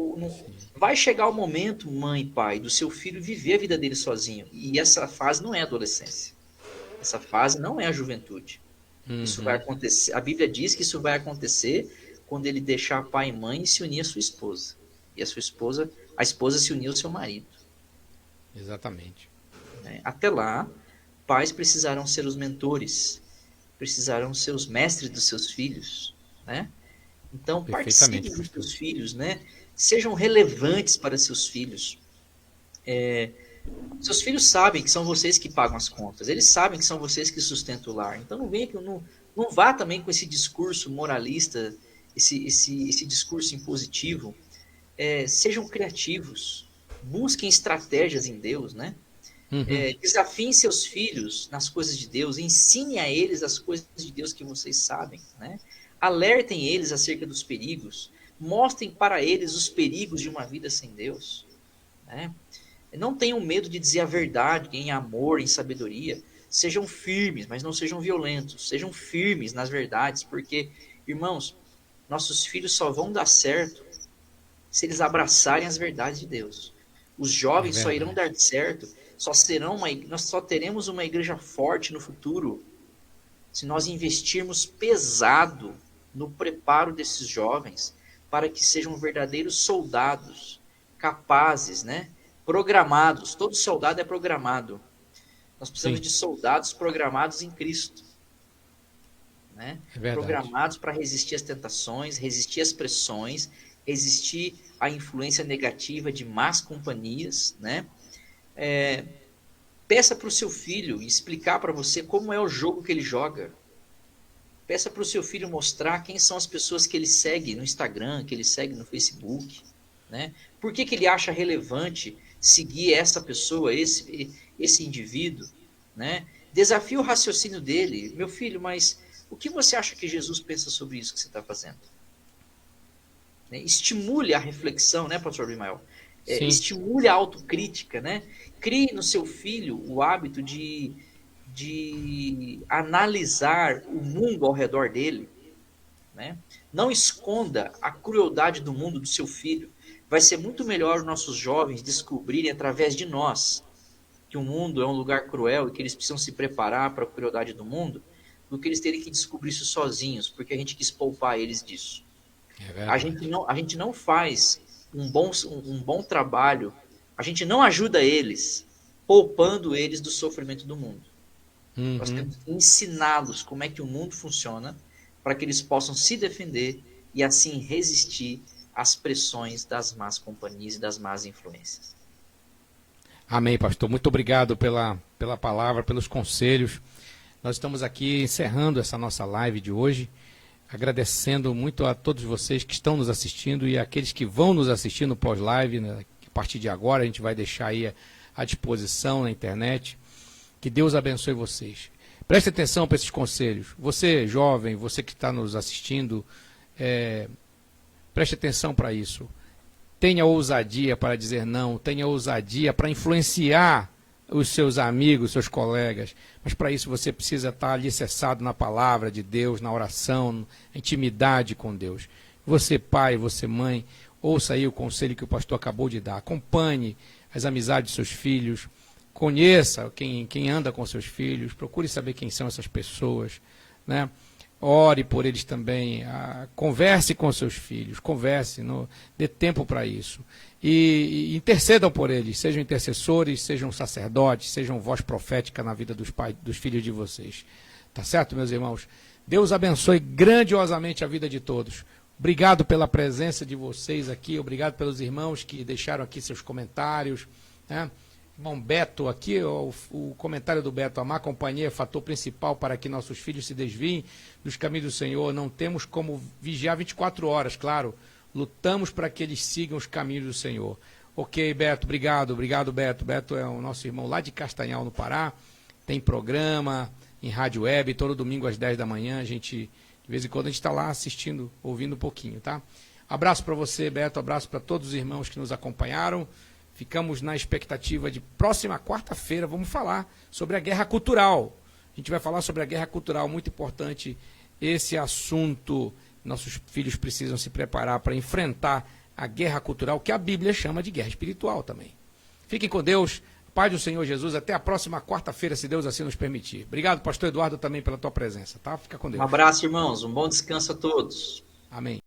vai chegar o momento, mãe e pai, do seu filho viver a vida dele sozinho. E essa fase não é a adolescência. Essa fase não é a juventude. Isso vai Uhum. acontecer. A Bíblia diz que isso vai acontecer quando ele deixar pai e mãe e se unir à sua esposa. E a esposa se unir ao seu marido. Exatamente. Né? Até lá, pais precisarão ser os mentores, precisarão ser os mestres dos seus filhos, né? Então, Perfeitamente, participem dos pastor. seus filhos, né? Sejam relevantes para seus filhos. Seus filhos sabem que são vocês que pagam as contas, eles sabem que são vocês que sustentam o lar. Então, não vá também com esse discurso moralista, esse discurso impositivo. Sejam criativos, busquem estratégias em Deus, né? Uhum. Desafiem seus filhos nas coisas de Deus, ensine a eles as coisas de Deus que vocês sabem, né? Alertem eles acerca dos perigos, mostrem para eles os perigos de uma vida sem Deus, né? Não tenham medo de dizer a verdade em amor, em sabedoria. Sejam firmes, mas não sejam violentos. Sejam firmes nas verdades, porque, irmãos, nossos filhos só vão dar certo se eles abraçarem as verdades de Deus. Os É jovens só irão verdade. dar certo, nós só teremos uma igreja forte no futuro se nós investirmos pesado no preparo desses jovens para que sejam verdadeiros soldados, capazes, né? Programados. Todo soldado é programado. Nós precisamos Sim, de soldados programados em Cristo, né? é verdade. Programados para resistir às tentações, resistir às pressões, resistir à influência negativa de más companhias, né? Peça para o seu filho explicar para você como é o jogo que ele joga. Peça para o seu filho mostrar quem são as pessoas que ele segue no Instagram, que ele segue no Facebook, né? Por que ele acha relevante seguir essa pessoa, esse indivíduo, né? Desafie o raciocínio dele. Meu filho, mas o que você acha que Jesus pensa sobre isso que você está fazendo? Né? Estimule a reflexão, né, pastor Abimael? Sim. Estimule a autocrítica, né? Crie no seu filho o hábito de analisar o mundo ao redor dele, né? Não esconda a crueldade do mundo do seu filho. Vai ser muito melhor os nossos jovens descobrirem através de nós que o mundo é um lugar cruel e que eles precisam se preparar para a crueldade do mundo, do que eles terem que descobrir isso sozinhos, porque a gente quis poupar eles disso. É A gente verdade. não, a gente não faz um bom trabalho, a gente não ajuda eles poupando eles do sofrimento do mundo. Nós Uhum. temos que ensiná-los como é que o mundo funciona para que eles possam se defender e assim resistir às pressões das más companhias e das más influências. Amém, pastor. Muito obrigado pela palavra, pelos conselhos. Nós estamos aqui encerrando essa nossa live de hoje, agradecendo muito a todos vocês que estão nos assistindo e aqueles que vão nos assistir no pós-live, né? A partir de agora a gente vai deixar aí à disposição na internet. Que Deus abençoe vocês. Preste atenção para esses conselhos. Você, jovem, você que está nos assistindo, preste atenção para isso. Tenha ousadia para dizer não, tenha ousadia para influenciar os seus amigos, seus colegas. Mas para isso você precisa estar alicerçado na palavra de Deus, na oração, na intimidade com Deus. Você, pai, você, mãe, ouça aí o conselho que o pastor acabou de dar. Acompanhe as amizades de seus filhos. Conheça quem anda com seus filhos, procure saber quem são essas pessoas, né? Ore por eles também, converse com seus filhos, dê tempo para isso. E intercedam por eles, sejam intercessores, sejam sacerdotes, sejam voz profética na vida dos filhos de vocês. Tá certo, meus irmãos? Deus abençoe grandiosamente a vida de todos. Obrigado pela presença de vocês aqui, obrigado pelos irmãos que deixaram aqui seus comentários, né? Irmão Beto, aqui o comentário do Beto: a má companhia é fator principal para que nossos filhos se desviem dos caminhos do Senhor. Não temos como vigiar 24 horas, claro. Lutamos para que eles sigam os caminhos do Senhor. Ok, Beto, obrigado, Beto. Beto é o nosso irmão lá de Castanhal, no Pará. Tem programa em rádio web, todo domingo às 10 da manhã. De vez em quando a gente está lá assistindo, ouvindo um pouquinho, tá? Abraço para você, Beto, abraço para todos os irmãos que nos acompanharam. Ficamos na expectativa de próxima quarta-feira, vamos falar sobre a guerra cultural. A gente vai falar sobre a guerra cultural, muito importante esse assunto. Nossos filhos precisam se preparar para enfrentar a guerra cultural, que a Bíblia chama de guerra espiritual também. Fiquem com Deus, paz do Senhor Jesus, até a próxima quarta-feira, se Deus assim nos permitir. Obrigado, pastor Eduardo, também pela tua presença, tá? Fica com Deus. Um abraço, irmãos, um bom descanso a todos. Amém.